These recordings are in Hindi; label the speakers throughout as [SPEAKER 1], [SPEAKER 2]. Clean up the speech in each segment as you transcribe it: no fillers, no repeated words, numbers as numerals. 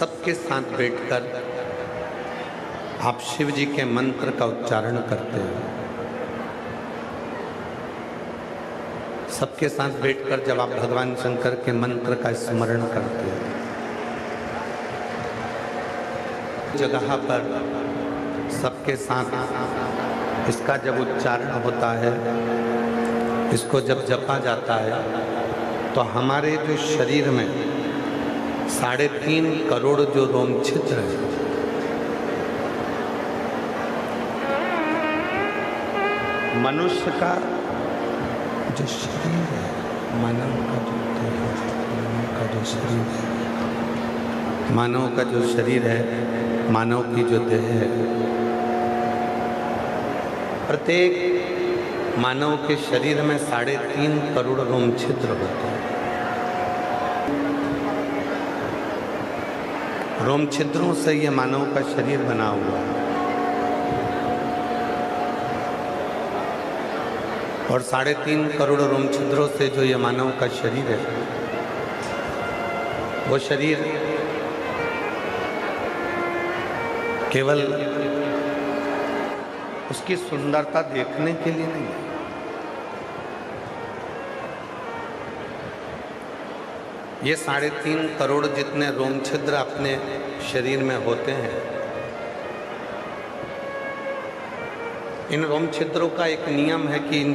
[SPEAKER 1] सबके साथ बैठकर आप शिव जी के मंत्र का उच्चारण करते हैं। सबके साथ बैठकर जब आप भगवान शंकर के मंत्र का स्मरण करते हैं, जगह पर सबके साथ इसका जब उच्चारण होता है, इसको जब जपा जाता है, तो हमारे जो शरीर में 3.5 करोड़ जो रोम छिद्र है, मनुष्य का जो शरीर है, मानव का जो देह है, मानव का जो शरीर है, मानव का जो शरीर है, मानव की जो देह है, प्रत्येक मानव के शरीर में 3.5 करोड़ रोम छिद्र होते हैं। रोम छिद्रों से ये मानव का शरीर बना हुआ है और 3.5 करोड़ रोम छिद्रों से जो ये मानव का शरीर है, वो शरीर केवल उसकी सुंदरता देखने के लिए नहीं है। ये 3.5 करोड़ जितने रोम छिद्र अपने शरीर में होते हैं, इन रोम छिद्रों का एक नियम है कि इन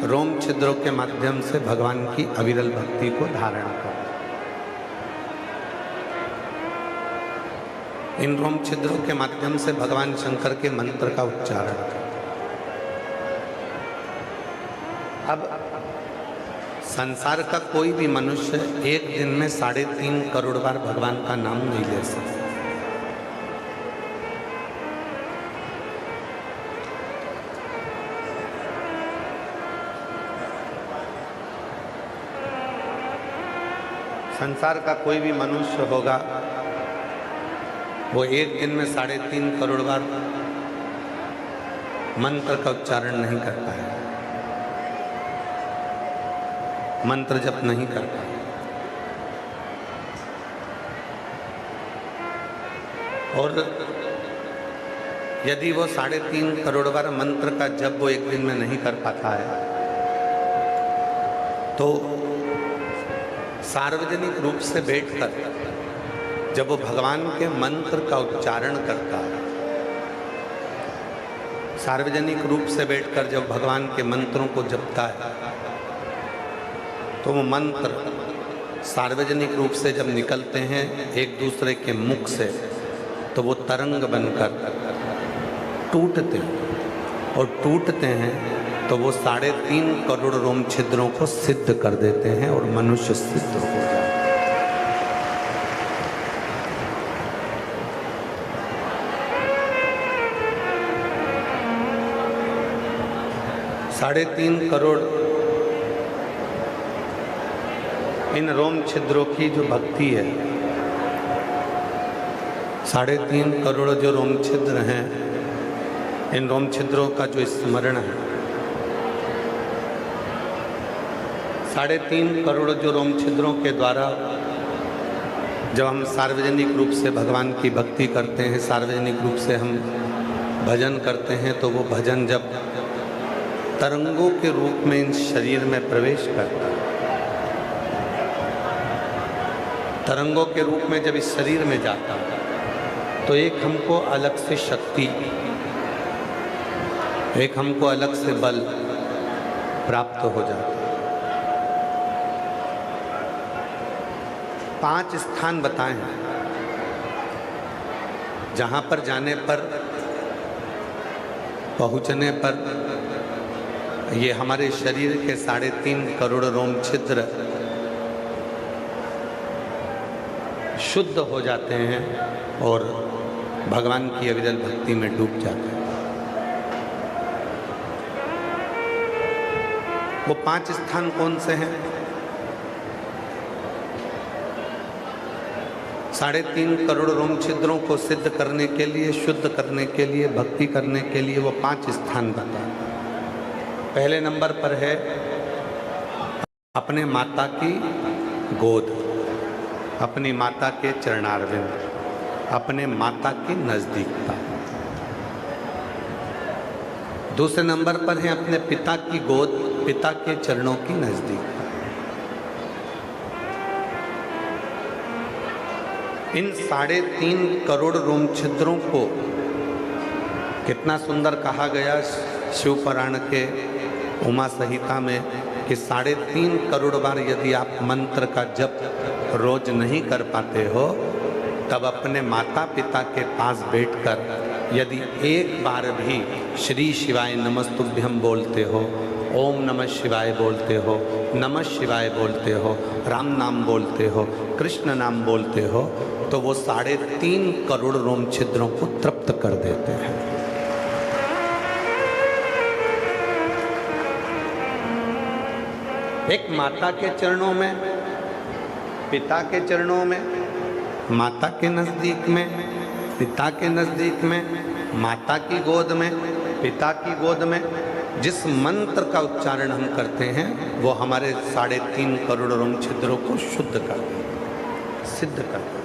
[SPEAKER 1] रोम छिद्रों के माध्यम से भगवान की अविरल भक्ति को धारण करें। इन रोम छिद्रों के माध्यम से भगवान शंकर के मंत्र का उच्चारण करें। अब संसार का कोई भी मनुष्य एक दिन में 3.5 करोड़ बार भगवान का नाम नहीं ले सकता। संसार का कोई भी मनुष्य होगा, वो एक दिन में 3.5 करोड़ बार मंत्र का उच्चारण नहीं कर पाएगा, मंत्र जप नहीं कर पाएगा। और यदि वो 3.5 करोड़ बार मंत्र का जप वो एक दिन में नहीं कर पाता है, तो सार्वजनिक रूप से बैठकर जब वो भगवान के मंत्र का उच्चारण करता है, सार्वजनिक रूप से बैठकर जब भगवान के मंत्रों को जपता है, तो वो मंत्र सार्वजनिक रूप से जब निकलते हैं एक दूसरे के मुख से, तो वो तरंग बनकर टूटते हैं और टूटते हैं तो वो 3.5 करोड़ रोम छिद्रों को सिद्ध कर देते हैं और मनुष्य सिद्ध हो जाता है। 3.5 करोड़ इन रोम छिद्रों की जो भक्ति है, 3.5 करोड़ जो रोम छिद्र हैं, इन रोम छिद्रों का जो स्मरण है, 3.5 करोड़ जो रोम छिद्रों के द्वारा जब हम सार्वजनिक रूप से भगवान की भक्ति करते हैं, सार्वजनिक रूप से हम भजन करते हैं, तो वो भजन जब तरंगों के रूप में इन शरीर में प्रवेश करता है, तरंगों के रूप में जब इस शरीर में जाता है, तो एक हमको अलग से शक्ति, एक हमको अलग से बल प्राप्त हो जाता है। 5 स्थान बताए हैं जहाँ पर जाने पर, पहुँचने पर ये हमारे शरीर के 3.5 करोड़ रोम छिद्र शुद्ध हो जाते हैं और भगवान की अविरल भक्ति में डूब जाते हैं। वो 5 स्थान कौन से हैं? 3.5 करोड़ रोम छिद्रों को सिद्ध करने के लिए, शुद्ध करने के लिए, भक्ति करने के लिए वो 5 स्थान बताए। पहले नंबर पर है अपने माता की गोद। अपनी माता के चरणारविंद, अपने माता के नजदीकता। दूसरे नंबर पर है अपने पिता की गोद, पिता के चरणों की नजदीकता। इन 3.5 करोड़ रोम छिद्रों को कितना सुंदर कहा गया शिव पुराण के उमा संहिता में कि 3.5 करोड़ बार यदि आप मंत्र का जप रोज नहीं कर पाते हो, तब अपने माता पिता के पास बैठकर यदि एक बार भी श्री शिवाय नमस्तुभ्यम बोलते हो, ओम नमः शिवाय बोलते हो, नमः शिवाय बोलते हो, राम नाम बोलते हो, कृष्ण नाम बोलते हो, तो वो 3.5 करोड़ रोम छिद्रों को तृप्त कर देते हैं। एक माता के चरणों में, पिता के चरणों में, माता के नजदीक में, पिता के नजदीक में, माता की गोद में, पिता की गोद में जिस मंत्र का उच्चारण हम करते हैं वो हमारे 3.5 करोड़ रोम छिद्रों को शुद्ध कर देते, सिद्ध कर देते।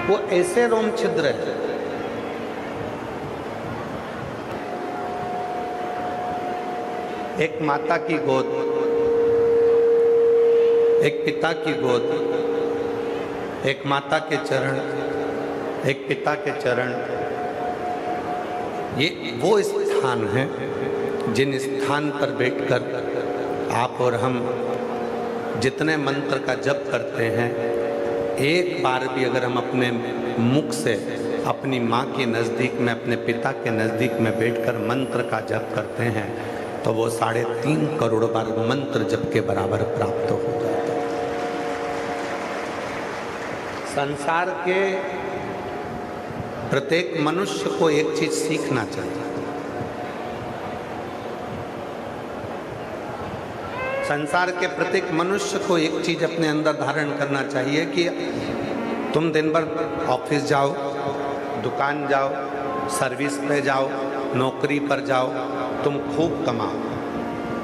[SPEAKER 1] वो ऐसे रोम छिद्र है एक माता की गोद, एक पिता की गोद, एक माता के चरण, एक पिता के चरण, ये वो स्थान है जिन स्थान पर बैठकर आप और हम जितने मंत्र का जप करते हैं, एक बार भी अगर हम अपने मुख से अपनी माँ के नज़दीक में, अपने पिता के नज़दीक में बैठकर मंत्र का जप करते हैं तो वो 3.5 करोड़ बार मंत्र जप के बराबर प्राप्त हो जाता है। संसार के प्रत्येक मनुष्य को एक चीज सीखना चाहिए। संसार के प्रत्येक मनुष्य को एक चीज अपने अंदर धारण करना चाहिए कि तुम दिन भर ऑफिस जाओ, दुकान जाओ, सर्विस पे जाओ, नौकरी पर जाओ, तुम खूब कमाओ,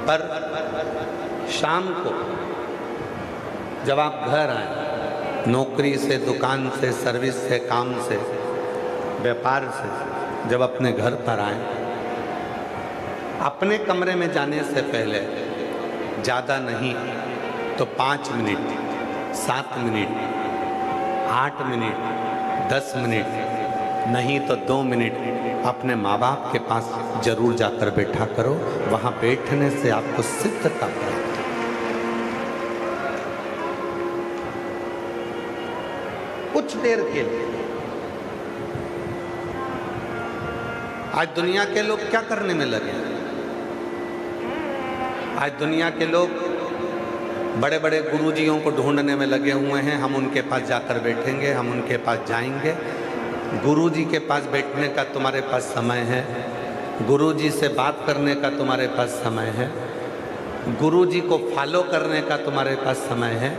[SPEAKER 1] पर शाम को जब आप घर आए, नौकरी से, दुकान से, सर्विस से, काम से, व्यापार से जब अपने घर पर आए, अपने कमरे में जाने से पहले ज़्यादा नहीं तो 5 मिनट, 7 मिनट, 8 मिनट, 10 मिनट, नहीं तो 2 मिनट अपने माँ बाप के पास जरूर जाकर बैठा करो। वहाँ बैठने से आपको सिद्धता प्राप्त। कुछ देर के लिए आज दुनिया के लोग क्या करने में लगे? आज दुनिया के लोग बड़े बड़े गुरुजियों को ढूंढने में लगे हुए हैं। हम उनके पास जाकर बैठेंगे, हम उनके पास जाएंगे। गुरुजी के पास बैठने का तुम्हारे पास समय है, गुरुजी से बात करने का तुम्हारे पास समय है, गुरुजी को फॉलो करने का तुम्हारे पास समय है,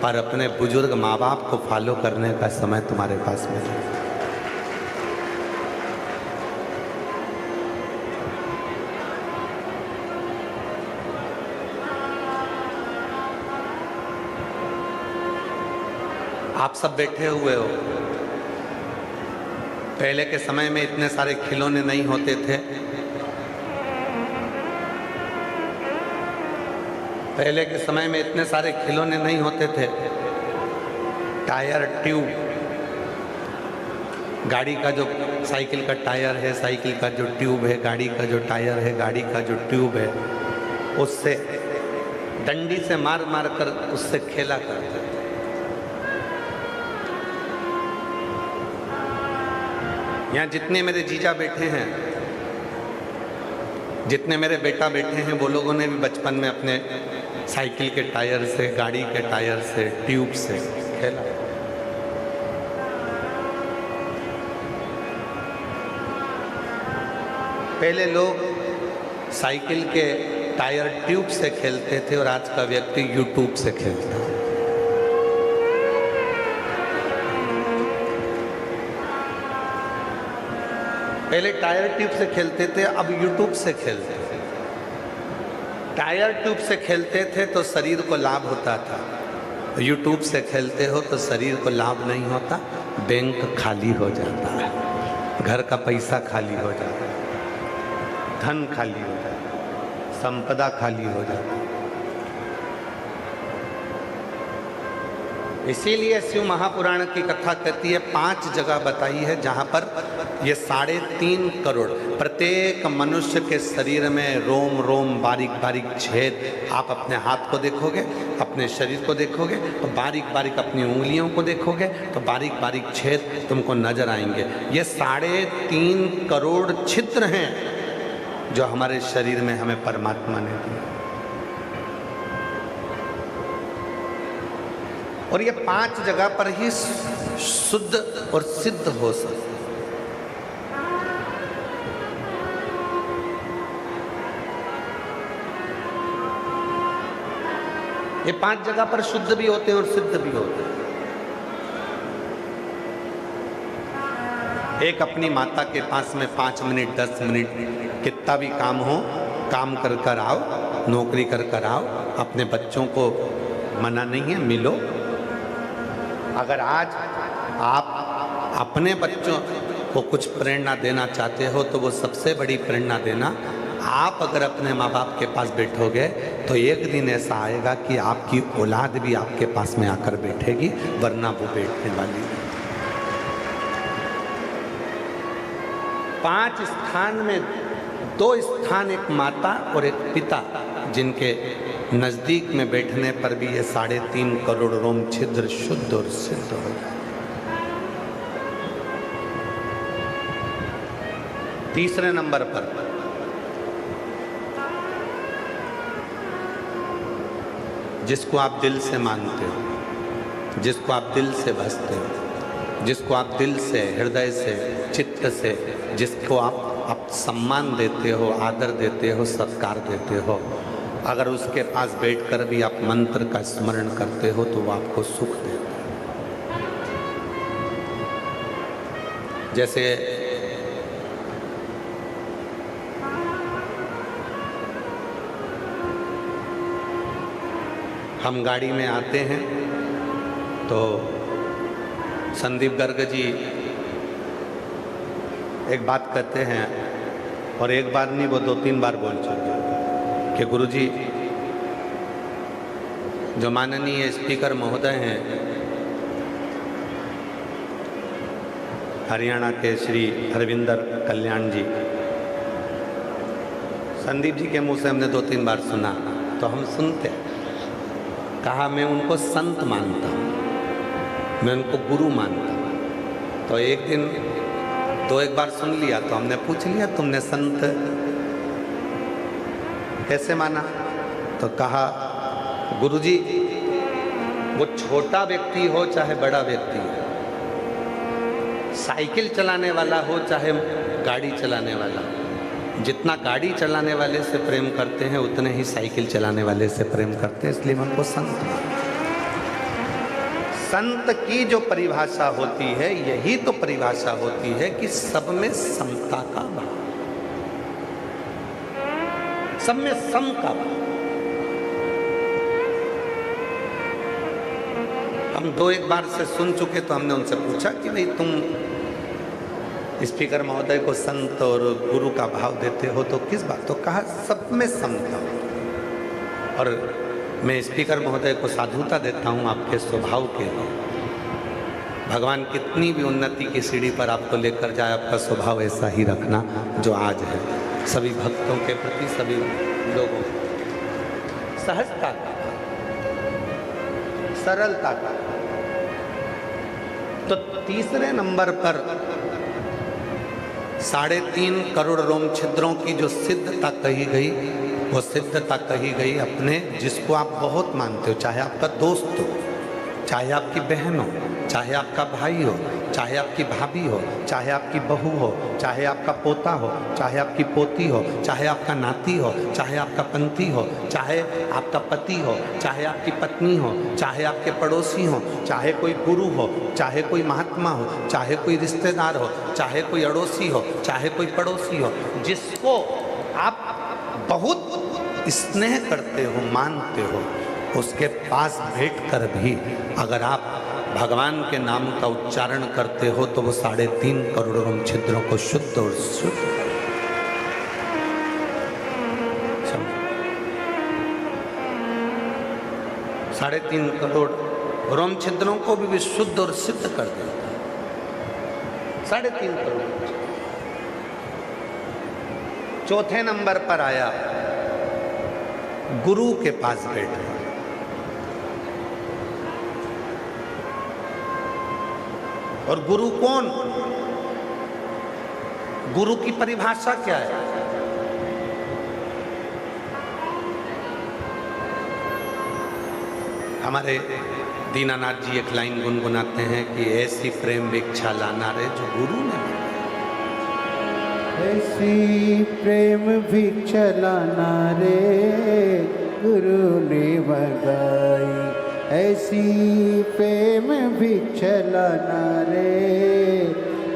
[SPEAKER 1] पर अपने बुजुर्ग माँ बाप को फॉलो करने का समय तुम्हारे पास में है। आप सब बैठे हुए हो। पहले के समय में इतने सारे खिलौने नहीं होते थे। पहले के समय में इतने सारे खिलौने नहीं होते थे। टायर, ट्यूब, गाड़ी का जो साइकिल का टायर है, साइकिल का जो ट्यूब है, गाड़ी का जो टायर है, गाड़ी का जो ट्यूब है, उससे डंडी से मार मार कर उससे खेला करते थे। यहाँ जितने मेरे जीजा बैठे हैं, जितने मेरे बेटा बैठे हैं, वो लोगों ने भी बचपन में अपने साइकिल के टायर से, गाड़ी के टायर से, ट्यूब से खेला। पहले लोग साइकिल के टायर ट्यूब से खेलते थे और आज का व्यक्ति यूट्यूब से खेलता है। पहले टायर ट्यूब से खेलते थे, अब यूट्यूब से खेलते हैं। टायर ट्यूब से खेलते थे तो शरीर को लाभ होता था, यूट्यूब से खेलते हो तो शरीर को लाभ नहीं होता, बैंक खाली हो जाता है, घर का पैसा खाली हो जाता है, धन खाली हो जाता है, संपदा खाली हो जाती है। इसीलिए शिव महापुराण की कथा कहती है 5 जगह बताई है जहाँ पर ये 3.5 करोड़, प्रत्येक मनुष्य के शरीर में रोम रोम बारीक बारीक छेद। आप अपने हाथ को देखोगे, अपने शरीर को देखोगे तो बारीक बारीक, अपनी उंगलियों को देखोगे तो बारीक बारीक छेद तुमको नजर आएंगे। ये 3.5 करोड़ छिद्र हैं जो हमारे शरीर में हमें परमात्मा ने दिया। और ये 5 जगह पर ही शुद्ध और सिद्ध हो सकते। ये 5 जगह पर शुद्ध भी होते हैं और सिद्ध भी होते हैं। एक अपनी माता के पास में 5 मिनट 10 मिनट कितना भी काम हो, काम कर कर आओ, नौकरी कर कर आओ, अपने बच्चों को मना नहीं है, मिलो। अगर आज आप अपने बच्चों को कुछ प्रेरणा देना चाहते हो तो वो सबसे बड़ी प्रेरणा देना, आप अगर अपने माँ बाप के पास बैठोगे तो एक दिन ऐसा आएगा कि आपकी औलाद भी आपके पास में आकर बैठेगी, वरना वो बैठने वाली नहीं। 5 स्थान में 2 स्थान एक माता और एक पिता, जिनके नजदीक में बैठने पर भी ये 3.5 करोड़ रोम छिद्र शुद्ध और सिद्ध हो जाए। तीसरे नंबर पर जिसको आप दिल से मानते हो, जिसको आप दिल से भजते हो, जिसको आप दिल से, हृदय से, चित्त से, जिसको आप सम्मान देते हो, आदर देते हो, सत्कार देते हो, अगर उसके पास बैठकर भी आप मंत्र का स्मरण करते हो तो वो आपको सुख देता है। जैसे हम गाड़ी में आते हैं तो संदीप गर्ग जी एक बात कहते हैं, और एक बार नहीं वो 2-3 बार बोल चुके कि गुरुजी, जो माननीय स्पीकर महोदय हैं हरियाणा के श्री हरविंदर कल्याण जी, संदीप जी के मुंह से हमने 2-3 बार सुना तो हम सुनते, कहा मैं उनको संत मानता हूँ, मैं उनको गुरु मानता हूँ। तो एक दिन 2-1 बार सुन लिया तो हमने पूछ लिया, तुमने संत कैसे माना? तो कहा गुरुजी, वो छोटा व्यक्ति हो चाहे बड़ा व्यक्ति हो, साइकिल चलाने वाला हो चाहे गाड़ी चलाने वाला हो, जितना गाड़ी चलाने वाले से प्रेम करते हैं उतने ही साइकिल चलाने वाले से प्रेम करते हैं, इसलिए हमको संत माना। संत की जो परिभाषा होती है, यही तो परिभाषा होती है कि सब में समता का भाव, सब में सम का भाव। हम 2-1 बार से सुन चुके तो हमने उनसे पूछा कि भाई तुम स्पीकर महोदय को संत और गुरु का भाव देते हो तो किस बात? तो कहा सब में समता। और मैं स्पीकर महोदय को साधुता देता हूँ आपके स्वभाव के लिए। भगवान कितनी भी उन्नति की सीढ़ी पर आपको लेकर जाए, आपका स्वभाव ऐसा ही रखना जो आज है, सभी भक्तों के प्रति, सभी लोगों सहजता का, सरलता का। तो तीसरे नंबर पर 3.5 करोड़ रोम छिद्रों की जो सिद्धता कही गई, वो सिद्धता कही गई अपने जिसको आप बहुत मानते हो, चाहे आपका दोस्त हो, चाहे आपकी बहन हो, चाहे आपका भाई हो, चाहे आपकी भाभी हो, चाहे आपकी बहू हो, चाहे आपका पोता हो, चाहे आपकी पोती हो, चाहे आपका नाती हो, चाहे आपका पंथी हो, चाहे आपका पति हो, चाहे आपकी पत्नी हो, चाहे आपके पड़ोसी हो, चाहे कोई गुरु हो, चाहे कोई महात्मा हो, चाहे कोई रिश्तेदार हो, चाहे कोई अड़ोसी हो, चाहे कोई पड़ोसी हो, जिसको आप बहुत स्नेह करते हो, मानते हो, उसके पास बैठकर भी अगर आप भगवान के नाम का उच्चारण करते हो तो वो 3.5 करोड़ रोम छिद्रों को शुद्ध और शुद्ध साढ़े 3 करोड़ रोम छिद्रों को भी शुद्ध और सिद्ध कर देता है। 3.5 करोड़। चौथे नंबर पर आया गुरु के पास बैठे। और गुरु कौन? गुरु की परिभाषा क्या है? हमारे दीनानाथ जी एक लाइन गुनगुनाते हैं कि ऐसी प्रेम भिक्षा लाना रे जो गुरु ने,
[SPEAKER 2] ऐसी प्रेम भिक्षा लाना रे गुरु ने मंगाई, ऐसी प्रेम भिक्षा लाना रे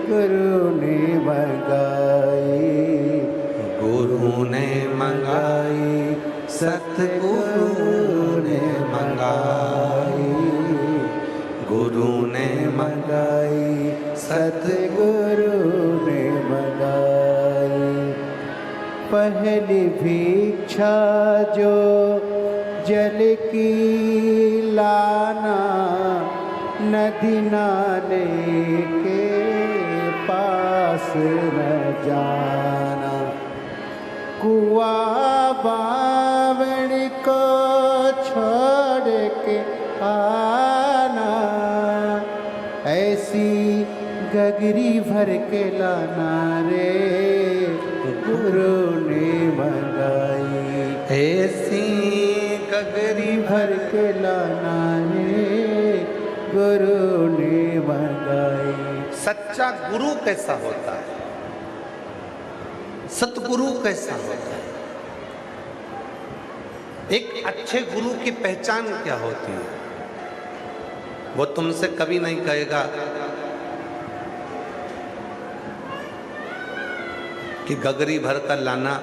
[SPEAKER 2] गुरु ने मंगाई,
[SPEAKER 1] गुरु ने मंगाई, सतगुरु ने मंगाई, गुरु ने
[SPEAKER 2] मंगाई, सतगुरु ने मंगाई। पहली भिक्षा जो जल की लाना, नदी नाले के पास न जाना, कुआ बावड़ को छोड़ के आना, ऐसी गगरी भर के लाना रे गुरु ने मंगाई,
[SPEAKER 1] ऐसी गगरी
[SPEAKER 2] भर के लाना रे गुरु ने मंगाई।
[SPEAKER 1] सच्चा गुरु कैसा होता है? सतगुरु कैसा होता है? एक अच्छे गुरु की पहचान क्या होती है? वो तुमसे कभी नहीं कहेगा कि गगरी भर कर लाना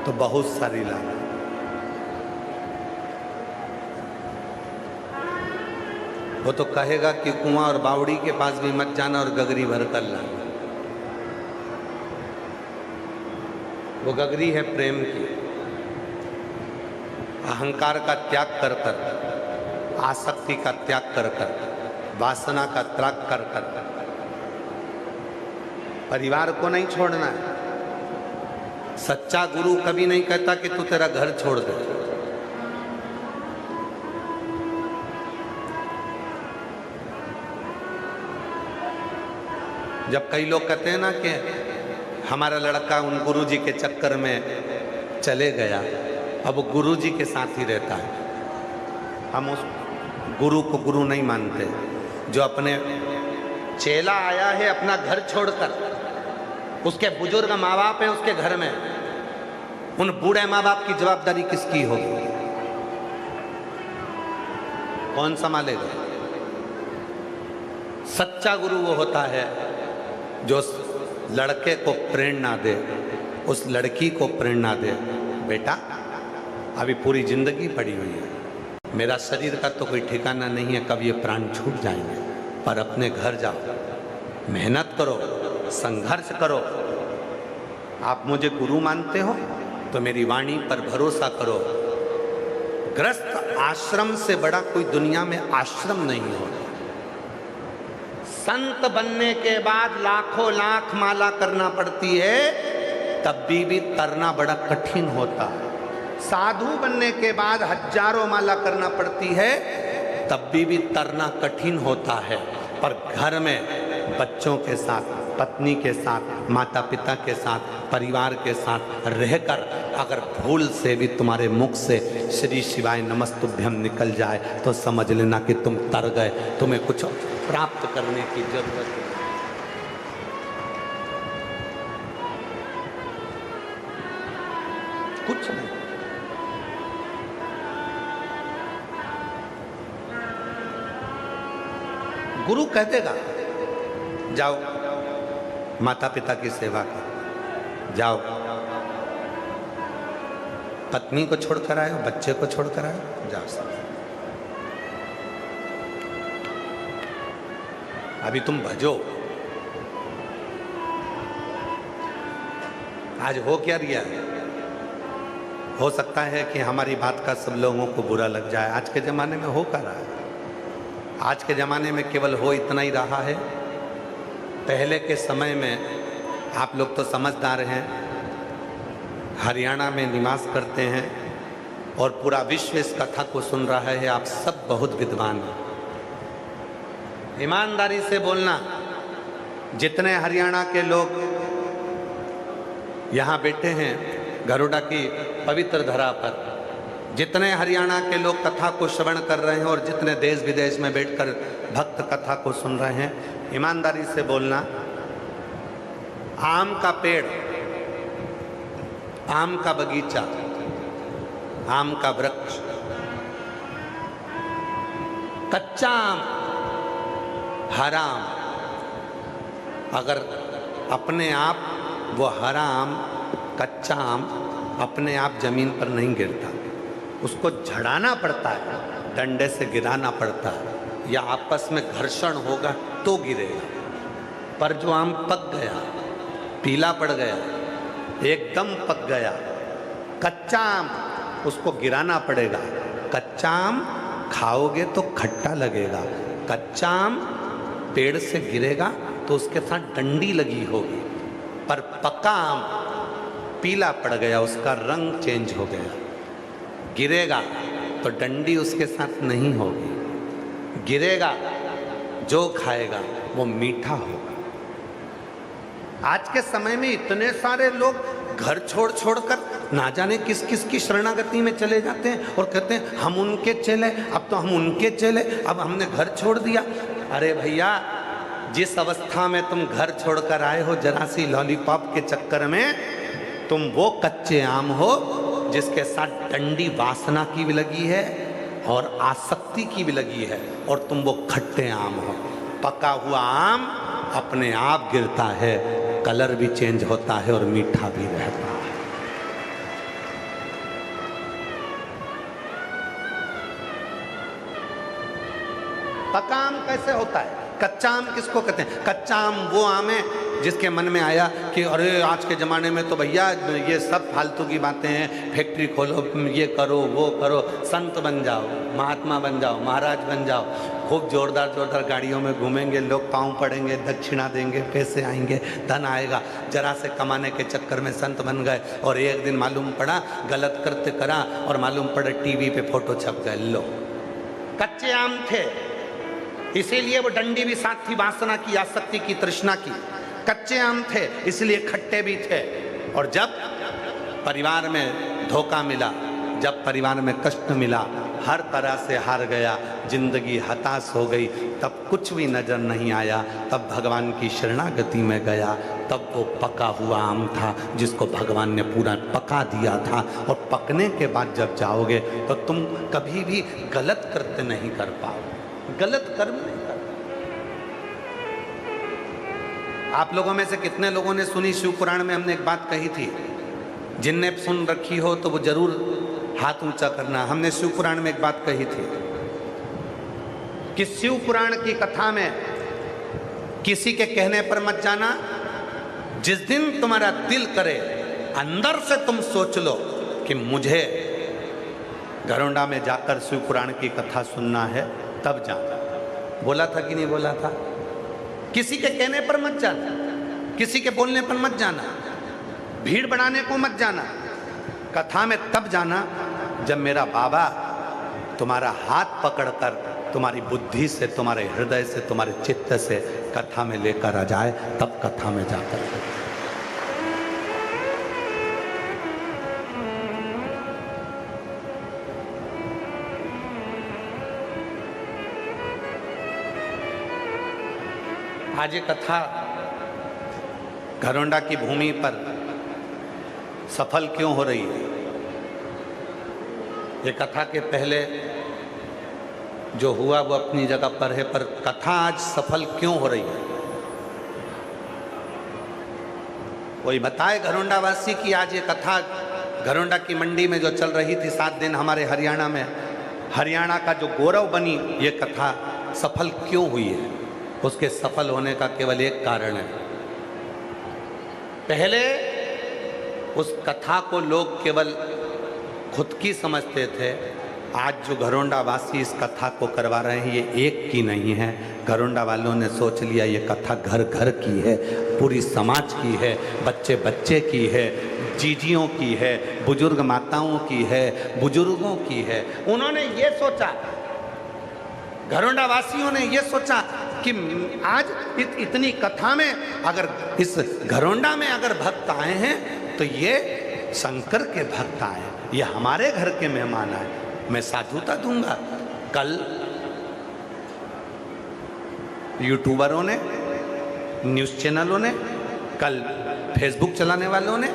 [SPEAKER 1] तो बहुत सारी लाना। वो तो कहेगा कि कुआं और बावड़ी के पास भी मत जाना और गगरी भर कर लाना। वो गगरी है प्रेम की, अहंकार का त्याग कर कर, आसक्ति का त्याग कर कर, वासना का त्याग कर कर, परिवार को नहीं छोड़ना है। सच्चा गुरु कभी नहीं कहता कि तू तेरा घर छोड़ दे। जब कई लोग कहते हैं ना कि हमारा लड़का उन गुरुजी के चक्कर में चले गया, अब वो गुरुजी के साथ ही रहता है, हम उस गुरु को गुरु नहीं मानते। जो अपने चेला आया है अपना घर छोड़कर, उसके बुजुर्ग माँ बाप हैं उसके घर में, उन बूढ़े माँ बाप की जवाबदारी किसकी होगी? कौन संभालेगा? सच्चा गुरु वो होता है जो उस लड़के को प्रेरणा दे, उस लड़की को प्रेरणा दे, बेटा अभी पूरी जिंदगी पड़ी हुई है, मेरा शरीर का तो कोई ठिकाना नहीं है, कब ये प्राण छूट जाएंगे, पर अपने घर जाओ, मेहनत करो, संघर्ष करो। आप मुझे गुरु मानते हो तो मेरी वाणी पर भरोसा करो। गृहस्थ आश्रम से बड़ा कोई दुनिया में आश्रम नहीं होता। संत बनने के बाद लाखों लाख माला करना पड़ती है, तब भी तरना बड़ा कठिन होता है। साधु बनने के बाद हजारों माला करना पड़ती है, तब भी तरना कठिन होता है। पर घर में बच्चों के साथ, पत्नी के साथ, माता पिता के साथ परिवार के साथ रहकर अगर भूल से भी तुम्हारे मुख से श्री शिवाय नमस्तुभ्यम निकल जाए तो समझ लेना कि तुम तर गए, तुम्हें कुछ प्राप्त करने की जरूरत है। कुछ नहीं। गुरु कह देगा जाओ माता पिता की सेवा करो, जाओ पत्नी को छोड़कर आए, बच्चे को छोड़कर आए, जाओ सब। अभी तुम भजो। आज हो क्या रिया है? हो सकता है कि हमारी बात का सब लोगों को बुरा लग जाए। आज के ज़माने में हो क्या रहा है? आज के ज़माने में केवल हो इतना ही रहा है। पहले के समय में आप लोग तो समझदार हैं, हरियाणा में निवास करते हैं और पूरा विश्व इस कथा को सुन रहा है। आप सब बहुत विद्वान हैं। ईमानदारी से बोलना, जितने हरियाणा के लोग यहाँ बैठे हैं गरुड़ा की पवित्र धरा पर, जितने हरियाणा के लोग कथा को श्रवण कर रहे हैं और जितने देश विदेश में बैठकर भक्त कथा को सुन रहे हैं, ईमानदारी से बोलना, आम का पेड़, आम का बगीचा, आम का वृक्ष, कच्चा आम हरा आम, अगर अपने आप वो हरा आम, कच्चा आम अपने आप जमीन पर नहीं गिरता, उसको झड़ाना पड़ता है, डंडे से गिराना पड़ता है या आपस में घर्षण होगा तो गिरेगा। पर जो आम पक गया, पीला पड़ गया, एकदम पक गया, कच्चा आम, उसको गिराना पड़ेगा। कच्चा आम खाओगे तो खट्टा लगेगा, कच्चा आम पेड़ से गिरेगा तो उसके साथ डंडी लगी होगी, पर पका आम पीला पड़ गया, उसका रंग चेंज हो गया, गिरेगा तो डंडी उसके साथ नहीं होगी, गिरेगा, जो खाएगा वो मीठा होगा। आज के समय में इतने सारे लोग घर छोड़ छोड़कर ना जाने किस किस की शरणागति में चले जाते हैं और कहते हैं हम उनके चेले, अब तो हम उनके चेले, अब हमने घर छोड़ दिया। अरे भैया, जिस अवस्था में तुम घर छोड़कर आए हो जरा सी लॉलीपॉप के चक्कर में, तुम वो कच्चे आम हो जिसके साथ डंडी वासना की भी लगी है और आसक्ति की भी लगी है, और तुम वो खट्टे आम हो। पका हुआ आम अपने आप गिरता है, कलर भी चेंज होता है और मीठा भी रहता है। पका आम कैसे होता है? कच्चा आम किसको कहते हैं? कच्चा आम वो आम है जिसके मन में आया कि अरे आज के ज़माने में तो भैया ये सब फालतू की बातें हैं, फैक्ट्री खोलो, ये करो, वो करो, संत बन जाओ, महात्मा बन जाओ, महाराज बन जाओ, खूब जोरदार जोरदार गाड़ियों में घूमेंगे, लोग पाँव पड़ेंगे, दक्षिणा देंगे, पैसे आएंगे, धन आएगा। जरा से कमाने के चक्कर में संत बन गए और एक दिन मालूम पड़ा गलत कृत्य करा और मालूम पड़ा टीवी पे फोटो छप गए। लो, कच्चे आम थे, इसीलिए वो डंडी भी साथ थी, वासना की, आसक्ति की, तृष्णा की। कच्चे आम थे इसलिए खट्टे भी थे। और जब परिवार में धोखा मिला, जब परिवार में कष्ट मिला, हर तरह से हार गया, जिंदगी हताश हो गई, तब कुछ भी नजर नहीं आया, तब भगवान की शरणागति में गया, तब वो पका हुआ आम था जिसको भगवान ने पूरा पका दिया था। और पकने के बाद जब जाओगे तो तुम कभी भी गलत कृत्य नहीं कर पाओगे, गलत कर्म नहीं कर। आप लोगों में से कितने लोगों ने सुनी, शिव पुराण में हमने एक बात कही थी, जिनने सुन रखी हो तो वो जरूर हाथ ऊंचा करना। हमने शिव पुराण में एक बात कही थी कि शिव पुराण की कथा में किसी के कहने पर मत जाना। जिस दिन तुम्हारा दिल करे, अंदर से तुम सोच लो कि मुझे गरुड़ा में जाकर शिव पुराण की कथा सुनना है, तब जाना। बोला था कि नहीं बोला था? किसी के कहने पर मत जाना, किसी के बोलने पर मत जाना, भीड़ बढ़ाने को मत जाना। कथा में तब जाना जब मेरा बाबा तुम्हारा हाथ पकड़कर तुम्हारी बुद्धि से, तुम्हारे हृदय से, तुम्हारे चित्त से कथा में लेकर आ जाए, तब कथा में जाकर। आज ये कथा घरोंडा की भूमि पर सफल क्यों हो रही है? ये कथा के पहले जो हुआ वो अपनी जगह पर है, पर कथा आज सफल क्यों हो रही है? कोई बताए घरोंडा वासी कि आज ये कथा घरोंडा की मंडी में जो चल रही थी 7 दिन हमारे हरियाणा में, हरियाणा का जो गौरव बनी ये कथा सफल क्यों हुई है? उसके सफल होने का केवल एक कारण है। पहले उस कथा को लोग केवल खुद की समझते थे। आज जो घरोंडा वासी इस कथा को करवा रहे हैं ये एक की नहीं है। घरोंडा वालों ने सोच लिया ये कथा घर घर की है, पूरी समाज की है, बच्चे बच्चे की है, जीजियों की है, बुजुर्ग माताओं की है, बुजुर्गों की है। उन्होंने ये सोचा, घरोंडा वासियों ने ये सोचा कि आज इतनी कथा में अगर इस घरोंडा में अगर भक्त आए हैं तो ये शंकर के भक्त आए, ये हमारे घर के मेहमान आए, मैं साधुता दूंगा। कल यूट्यूबरों ने, न्यूज़ चैनलों ने, कल फेसबुक चलाने वालों ने,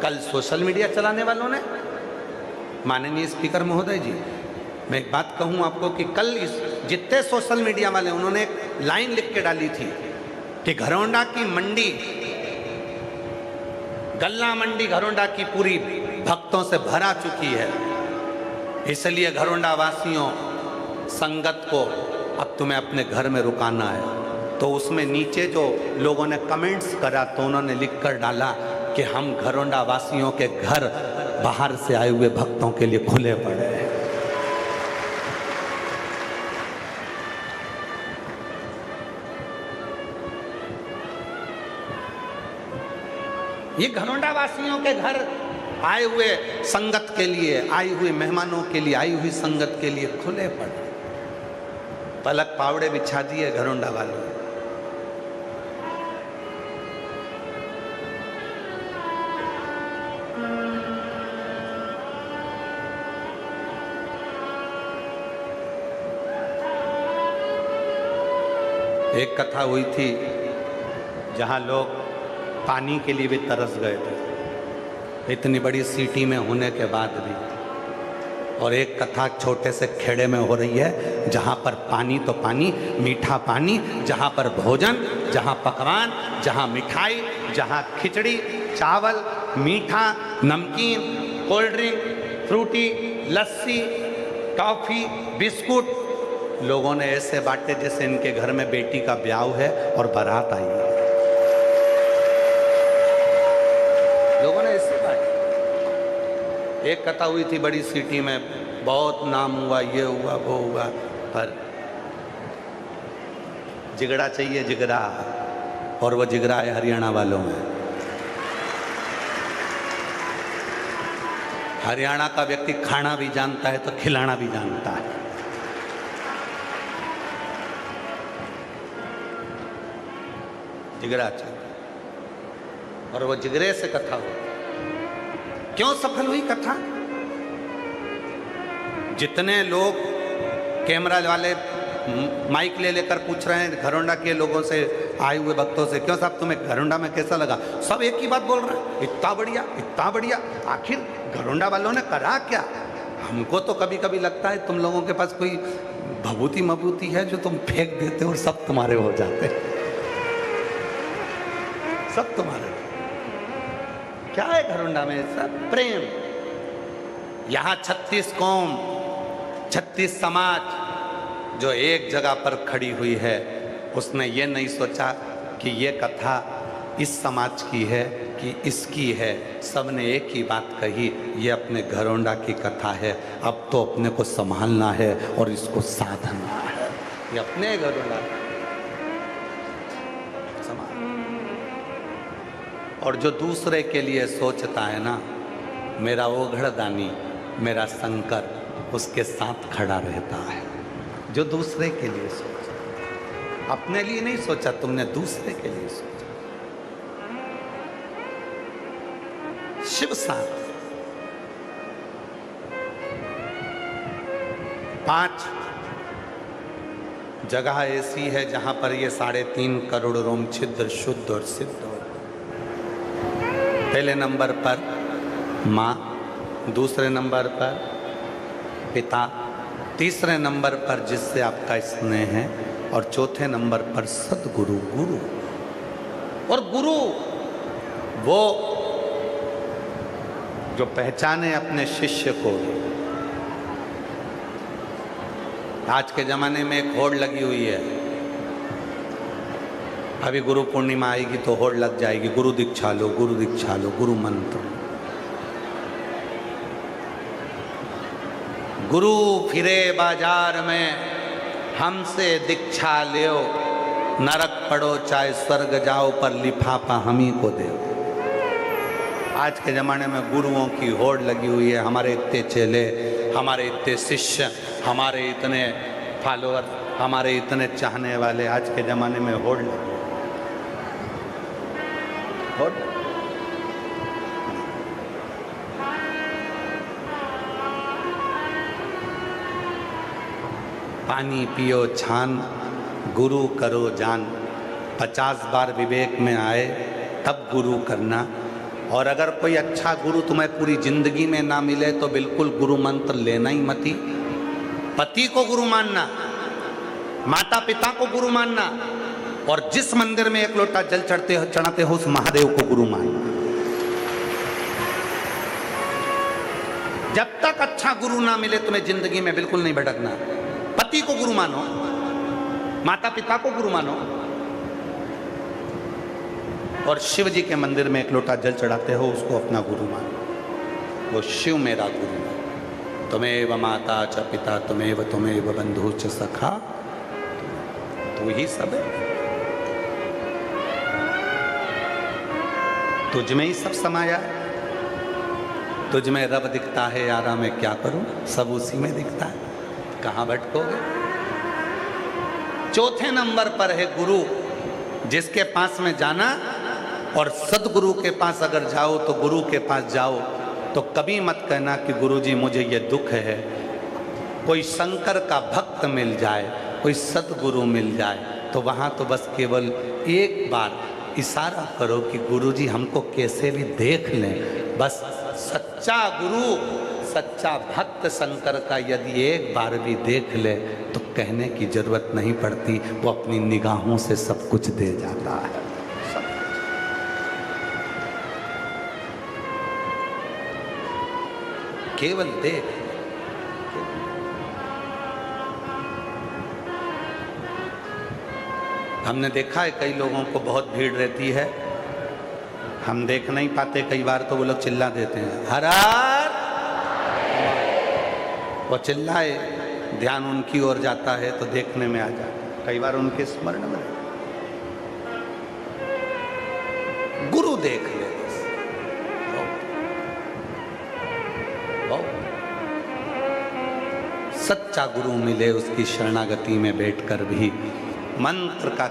[SPEAKER 1] कल सोशल मीडिया चलाने वालों ने, माननीय स्पीकर महोदय जी, मैं एक बात कहूं आपको कि कल इस जितने सोशल मीडिया वाले उन्होंने एक लाइन लिख के डाली थी कि घरोंडा की मंडी, गल्ला मंडी घरोंडा की पूरी भक्तों से भरा चुकी है, इसलिए घरोंडा वासियों संगत को अब तुम्हें अपने घर में रुकाना है। तो उसमें नीचे जो लोगों ने कमेंट्स करा तो उन्होंने लिखकर डाला कि हम घरोंडा वासियों के घर बाहर से आए हुए भक्तों के लिए खुले पड़े हैं। ये घरोंडा वासियों के घर आए हुए संगत के लिए, आई हुई मेहमानों के लिए, आई हुई संगत के लिए खुले पड़े, पलक पावड़े बिछा दिए घरोंडा वालों। एक कथा हुई थी जहां लोग पानी के लिए भी तरस गए थे, इतनी बड़ी सिटी में होने के बाद भी। और एक कथा छोटे से खेड़े में हो रही है जहाँ पर पानी तो पानी, मीठा पानी, जहाँ पर भोजन, जहाँ पकवान, जहाँ मिठाई, जहाँ खिचड़ी, चावल, मीठा, नमकीन, कोल्ड ड्रिंक, फ्रूटी, लस्सी, टॉफ़ी, बिस्कुट, लोगों ने ऐसे बांटे जैसे इनके घर में बेटी का ब्याह है और बारात आई है। लोगों ने ऐसे बांटे। एक कथा हुई थी बड़ी सिटी में, बहुत नाम हुआ, ये हुआ वो हुआ, पर जिगड़ा चाहिए, जिगरा, और वो जिगरा है हरियाणा वालों में। हरियाणा का व्यक्ति खाना भी जानता है तो खिलाना भी जानता है। जिगरा चाहिए, और वो जिगरे से कथा हुई। क्यों सफल हुई कथा? जितने लोग कैमरा वाले माइक ले लेकर पूछ रहे हैं घरोंडा के लोगों से, आए हुए भक्तों से, क्यों साहब तुम्हें घरोंडा में कैसा लगा? सब एक ही बात बोल रहे हैं, इतना बढ़िया, इतना बढ़िया। आखिर घरोंडा वालों ने करा क्या? हमको तो कभी कभी लगता है तुम लोगों के पास कोई भभूति मभूति है जो तुम फेंक देते हो और सब तुम्हारे हो जाते हैं, सब तुम्हारे। क्या है घरोंडा में? सब प्रेम। यहाँ 36 कौम, 36 समाज जो एक जगह पर खड़ी हुई है, उसने ये नहीं सोचा कि ये कथा इस समाज की है कि इसकी है। सबने एक ही बात कही, ये अपने घरोंडा की कथा है, अब तो अपने को संभालना है और इसको साधना है। ये अपने घरोंडा और जो दूसरे के लिए सोचता है ना, मेरा ओघड़दानी, मेरा शंकर उसके साथ खड़ा रहता है। जो दूसरे के लिए सोचा, अपने लिए नहीं सोचा तुमने, दूसरे के लिए सोचा। शिव साथ 5 जगह ऐसी है जहाँ पर ये 3.5 करोड़ रोम छिद्र शुद्ध और सिद्ध हो। पहले नंबर पर माँ, दूसरे नंबर पर पिता, तीसरे नंबर पर जिससे आपका स्नेह है, और चौथे नंबर पर सद्गुरु गुरु। और गुरु वो जो पहचाने अपने शिष्य को। आज के ज़माने में एक होड़ लगी हुई है, अभी गुरु पूर्णिमा आएगी तो होड़ लग जाएगी, गुरु दीक्षा लो, गुरु दीक्षा लो, गुरु मंत्र। गुरु फिरे बाजार में, हमसे दीक्षा लो, नरक पड़ो चाहे स्वर्ग जाओ, पर लिफाफा हम ही को दे। आज के ज़माने में गुरुओं की होड़ लगी हुई है, हमारे इतने चेले, हमारे इतने शिष्य, हमारे इतने फॉलोअर, हमारे इतने चाहने वाले, आज के ज़माने में होड़ लगी। होड़ पानी पियो छान, गुरु करो जान। 50 बार विवेक में आए तब गुरु करना। और अगर कोई अच्छा गुरु तुम्हें पूरी जिंदगी में ना मिले तो बिल्कुल गुरु मंत्र लेना ही मत ही। पति को गुरु मानना, माता पिता को गुरु मानना, और जिस मंदिर में एक लोटा जल चढ़ाते हो उस महादेव को गुरु मानना। जब तक अच्छा गुरु ना मिले तुम्हें जिंदगी में बिल्कुल नहीं भटकना। पति को गुरु मानो, माता पिता को गुरु मानो, और शिव जी के मंदिर में एक लोटा जल चढ़ाते हो उसको अपना गुरु मानो। वो शिव मेरा गुरु है। तुम्हें माता च पिता तुम्हें बंधु च सखा, तू ही सब है, तुझ में ही सब समाया। तुझ में रब दिखता है यारा, मैं क्या करूं, सब उसी में दिखता है, कहाँ भटकोगे। चौथे नंबर पर है गुरु, जिसके पास में जाना, और सदगुरु के पास अगर जाओ तो गुरु के पास जाओ तो कभी मत कहना कि गुरुजी मुझे ये दुख है। कोई शंकर का भक्त मिल जाए, कोई सदगुरु मिल जाए, तो वहाँ तो बस केवल एक बार इशारा करो कि गुरुजी हमको कैसे भी देख लें। बस सच्चा गुरु, सच्चा भक्त शंकर का यदि एक बार भी देख ले तो कहने की जरूरत नहीं पड़ती, वो अपनी निगाहों से सब कुछ दे जाता है। केवल देख। हमने देखा है कई लोगों को बहुत भीड़ रहती है, हम देख नहीं पाते, कई बार तो वो लोग चिल्ला देते हैं हर हर, वो चिल्लाए, ध्यान उनकी ओर जाता है तो देखने में आ जाता, कई बार उनके स्मरण में। गुरु देख ले, सच्चा गुरु मिले उसकी शरणागति में बैठकर भी मंत्र का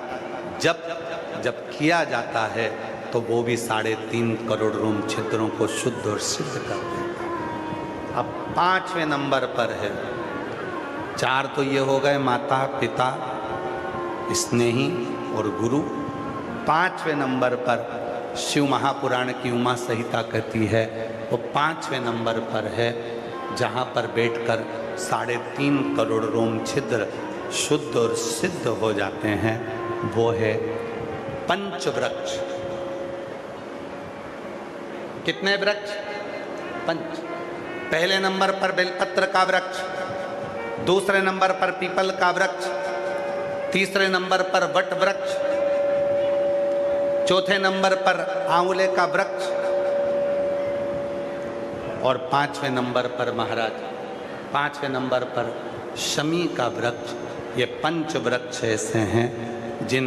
[SPEAKER 1] जब किया जाता है तो वो भी 3.5 करोड़ रोम छिद्रों को शुद्ध और सिद्ध कर देता है। अब 5वें नंबर पर है, 4 तो ये हो गए माता पिता स्नेही और गुरु। 5वें नंबर पर शिव महापुराण की उमा संहिता कहती है, वो 5वें नंबर पर है जहाँ पर बैठकर 3.5 करोड़ रोम छिद्र शुद्ध और सिद्ध हो जाते हैं। वो है पंचवृक्ष। कितने वृक्ष? 5। पहले नंबर पर बेलपत्र का वृक्ष, दूसरे नंबर पर पीपल का वृक्ष, तीसरे नंबर पर वट वृक्ष, चौथे नंबर पर आंवले का वृक्ष, और 5वें नंबर पर महाराज 5वें नंबर पर शमी का वृक्ष। ये 5 वृक्ष ऐसे हैं जिन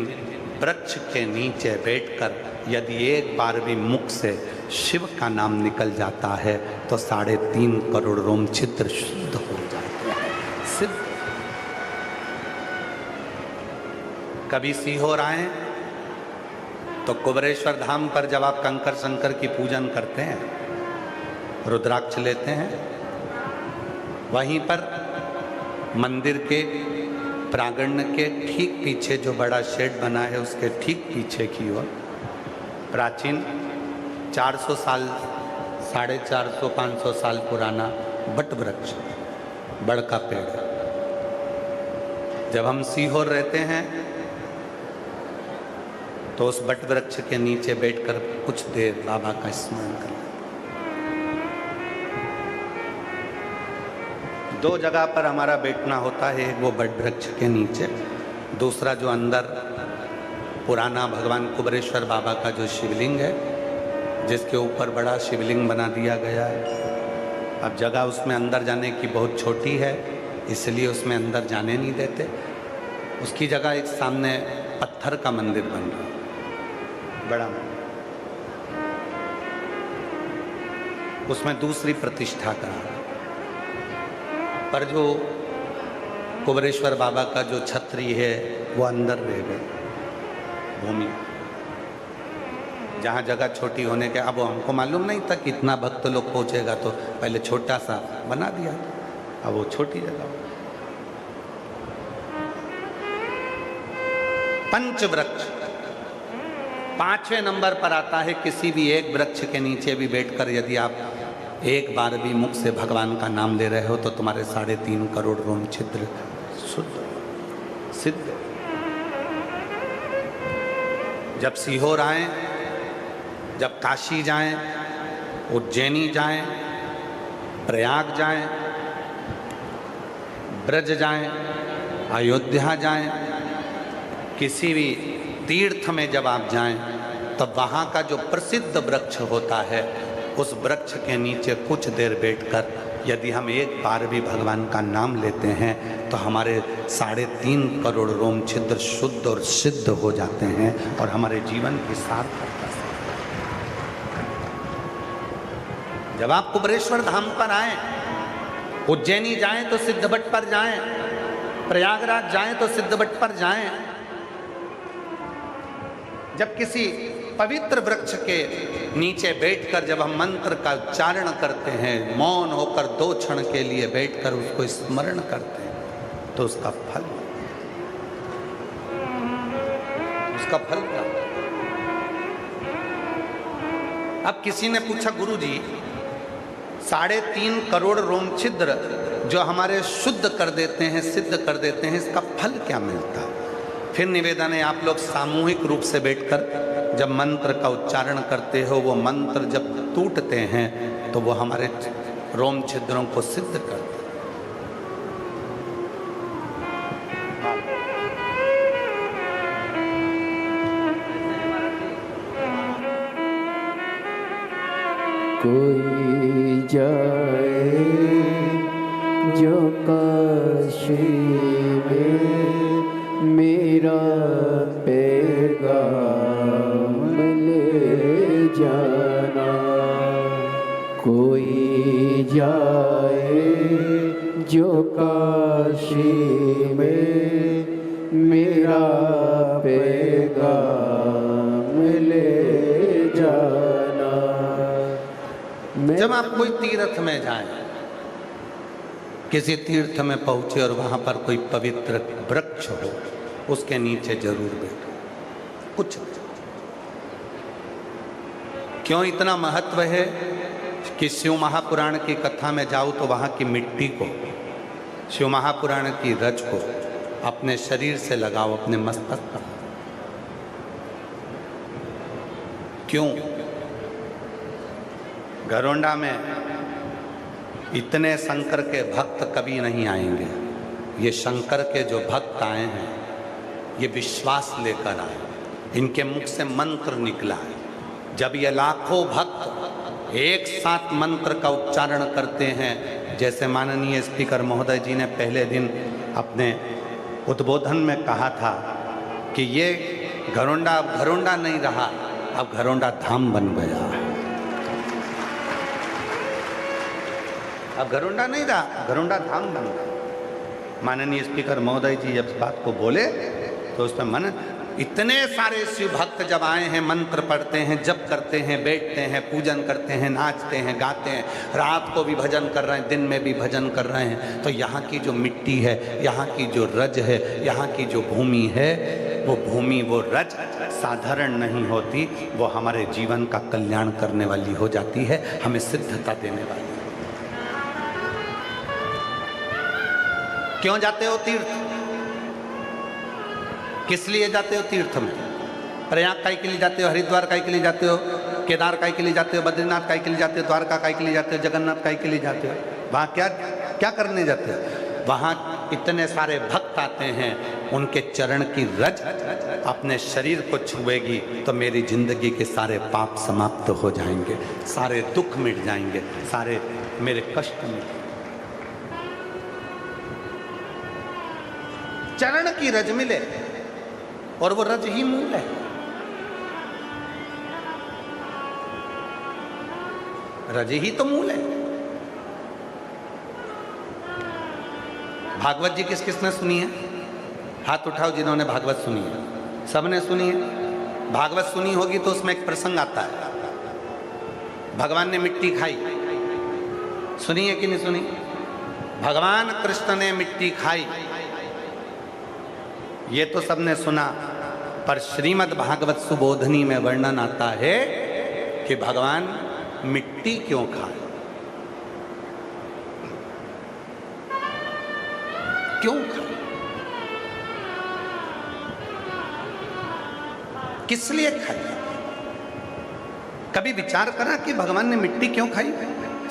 [SPEAKER 1] वृक्ष के नीचे बैठकर यदि एक बार भी मुख से शिव का नाम निकल जाता है तो 3.5 करोड़ रोम छिद्र शुद्ध हो जाते हैं। सिद्ध। कभी सीहोर आए तो कुबरेश्वर धाम पर जब आप कंकर शंकर की पूजन करते हैं, रुद्राक्ष लेते हैं, वहीं पर मंदिर के प्रांगण के ठीक पीछे जो बड़ा शेड बना है उसके ठीक पीछे की ओर प्राचीन 400 साल 450 500 साल पुराना बट वृक्ष बड़ का पेड़ है। जब हम सीहोर रहते हैं तो उस बट वृक्ष के नीचे बैठकर कुछ देर बाबा का स्मरण कर। दो जगह पर हमारा बैठना होता है, एक वो बट वृक्ष के नीचे, दूसरा जो अंदर पुराना भगवान कुबेरेश्वर बाबा का जो शिवलिंग है जिसके ऊपर बड़ा शिवलिंग बना दिया गया है। अब जगह उसमें अंदर जाने की बहुत छोटी है इसलिए उसमें अंदर जाने नहीं देते। उसकी जगह एक सामने पत्थर का मंदिर बन रहा बड़ा, उसमें दूसरी प्रतिष्ठा करा, पर जो कुबेरेश्वर बाबा का जो छतरी है वो अंदर रह गए भूमि, जहाँ जगह छोटी होने के। अब हमको मालूम नहीं था कि इतना भक्त लोग पहुँचेगा तो पहले छोटा सा बना दिया, अब वो छोटी जगह। पंच वृक्ष 5वें नंबर पर आता है। किसी भी एक वृक्ष के नीचे भी बैठकर यदि आप एक बार भी मुख से भगवान का नाम ले रहे हो तो तुम्हारे 3.5 करोड़ रोम छिद्र शुद्ध सिद्ध। जब सीहोर आए, जब काशी जाएं, उज्जैनी जाएं, प्रयाग जाएं, ब्रज जाएं, अयोध्या जाएं, किसी भी तीर्थ में जब आप जाएं तब वहाँ का जो प्रसिद्ध वृक्ष होता है उस वृक्ष के नीचे कुछ देर बैठकर यदि हम एक बार भी भगवान का नाम लेते हैं तो हमारे 3.5 करोड़ रोम छिद्र शुद्ध और सिद्ध हो जाते हैं और हमारे जीवन की सार्थकता से। जब आप कुबेरेश्वर धाम पर आए, उज्जैनी जाएं तो सिद्धबट पर जाएं, प्रयागराज जाएं तो सिद्धबट पर जाएं, जब किसी पवित्र वृक्ष के नीचे बैठकर जब हम मंत्र का उच्चारण करते हैं, मौन होकर 2 क्षण के लिए बैठकर उसको स्मरण करते हैं तो उसका फल क्या? अब किसी ने पूछा गुरुजी 3.5 करोड़ रोम छिद्र जो हमारे शुद्ध कर देते हैं, सिद्ध कर देते हैं, इसका फल क्या मिलता है? फिर निवेदन है आप लोग सामूहिक रूप से बैठकर जब मंत्र का उच्चारण करते हो, वो मंत्र जब टूटते हैं तो वो हमारे रोम छिद्रों को सिद्ध करते हैं।
[SPEAKER 2] कोई जाए जो काशी में मेरा पैगाम ले जाना, कोई जाए जो काशी में मेरा पैगाम ले जाना।
[SPEAKER 1] जब आप कोई तीर्थ में जाएं, किसी तीर्थ में पहुंचे और वहां पर कोई पवित्र वृक्ष हो, उसके नीचे जरूर बैठो। कुछ क्यों इतना महत्व है कि शिव महापुराण की कथा में जाओ तो वहां की मिट्टी को, शिव महापुराण की रज को अपने शरीर से लगाओ, अपने मस्तक पर। क्यों? घरोंडा में इतने शंकर के भक्त कभी नहीं आएंगे। ये शंकर के जो भक्त आए हैं ये विश्वास लेकर आए, इनके मुख से मंत्र निकला है। जब ये लाखों भक्त एक साथ मंत्र का उच्चारण करते हैं, जैसे माननीय स्पीकर महोदय जी ने पहले दिन अपने उद्बोधन में कहा था कि ये घरोंडा अब घरोंडा नहीं रहा, अब घरोंडा धाम बन गया है। अब घरोंडा नहीं रहा, घरोंडा धाम बन गया। माननीय स्पीकर महोदय जी जब इस बात को बोले तो उसमें मन इतने सारे शिव भक्त जब आए हैं, मंत्र पढ़ते हैं, जप करते हैं, बैठते हैं, पूजन करते हैं, नाचते हैं, गाते हैं, रात को भी भजन कर रहे हैं, दिन में भी भजन कर रहे हैं, तो यहाँ की जो मिट्टी है, यहाँ की जो रज है, यहाँ की जो भूमि है, वो भूमि, वो रज साधारण नहीं होती, वो हमारे जीवन का कल्याण करने वाली हो जाती है, हमें सिद्धता देने वाली। क्यों जाते हो तीर्थ? किस लिए जाते हो तीर्थ में? प्रयाग काहे के लिए जाते हो? हरिद्वार काहे के लिए जाते हो? केदार काहे के लिए जाते हो? बद्रीनाथ काहे के लिए जाते हो? द्वारका काहे के लिए जाते हो? जगन्नाथ काहे के लिए जाते हो? वहाँ क्या क्या करने जाते हो? वहाँ इतने सारे भक्त आते हैं, उनके चरण की रज अपने शरीर को छुएगी तो मेरी जिंदगी के सारे पाप समाप्त हो जाएंगे, सारे दुख मिट जाएंगे, सारे मेरे कष्ट मिट। चरण की रज मिले और वो रज ही मूल है। रज ही तो मूल है। भागवत जी किस किसने सुनी है? हाथ उठाओ जिन्होंने भागवत सुनी है। सबने सुनी है। भागवत सुनी होगी तो उसमें एक प्रसंग आता है, भगवान ने मिट्टी खाई। सुनी है कि नहीं सुनी? भगवान कृष्ण ने मिट्टी खाई, ये तो सबने सुना, पर श्रीमद् भागवत सुबोधनी में वर्णन आता है कि भगवान मिट्टी क्यों खाए, क्यों खाए, किस लिए खाई? कभी विचार करा कि भगवान ने मिट्टी क्यों खाई?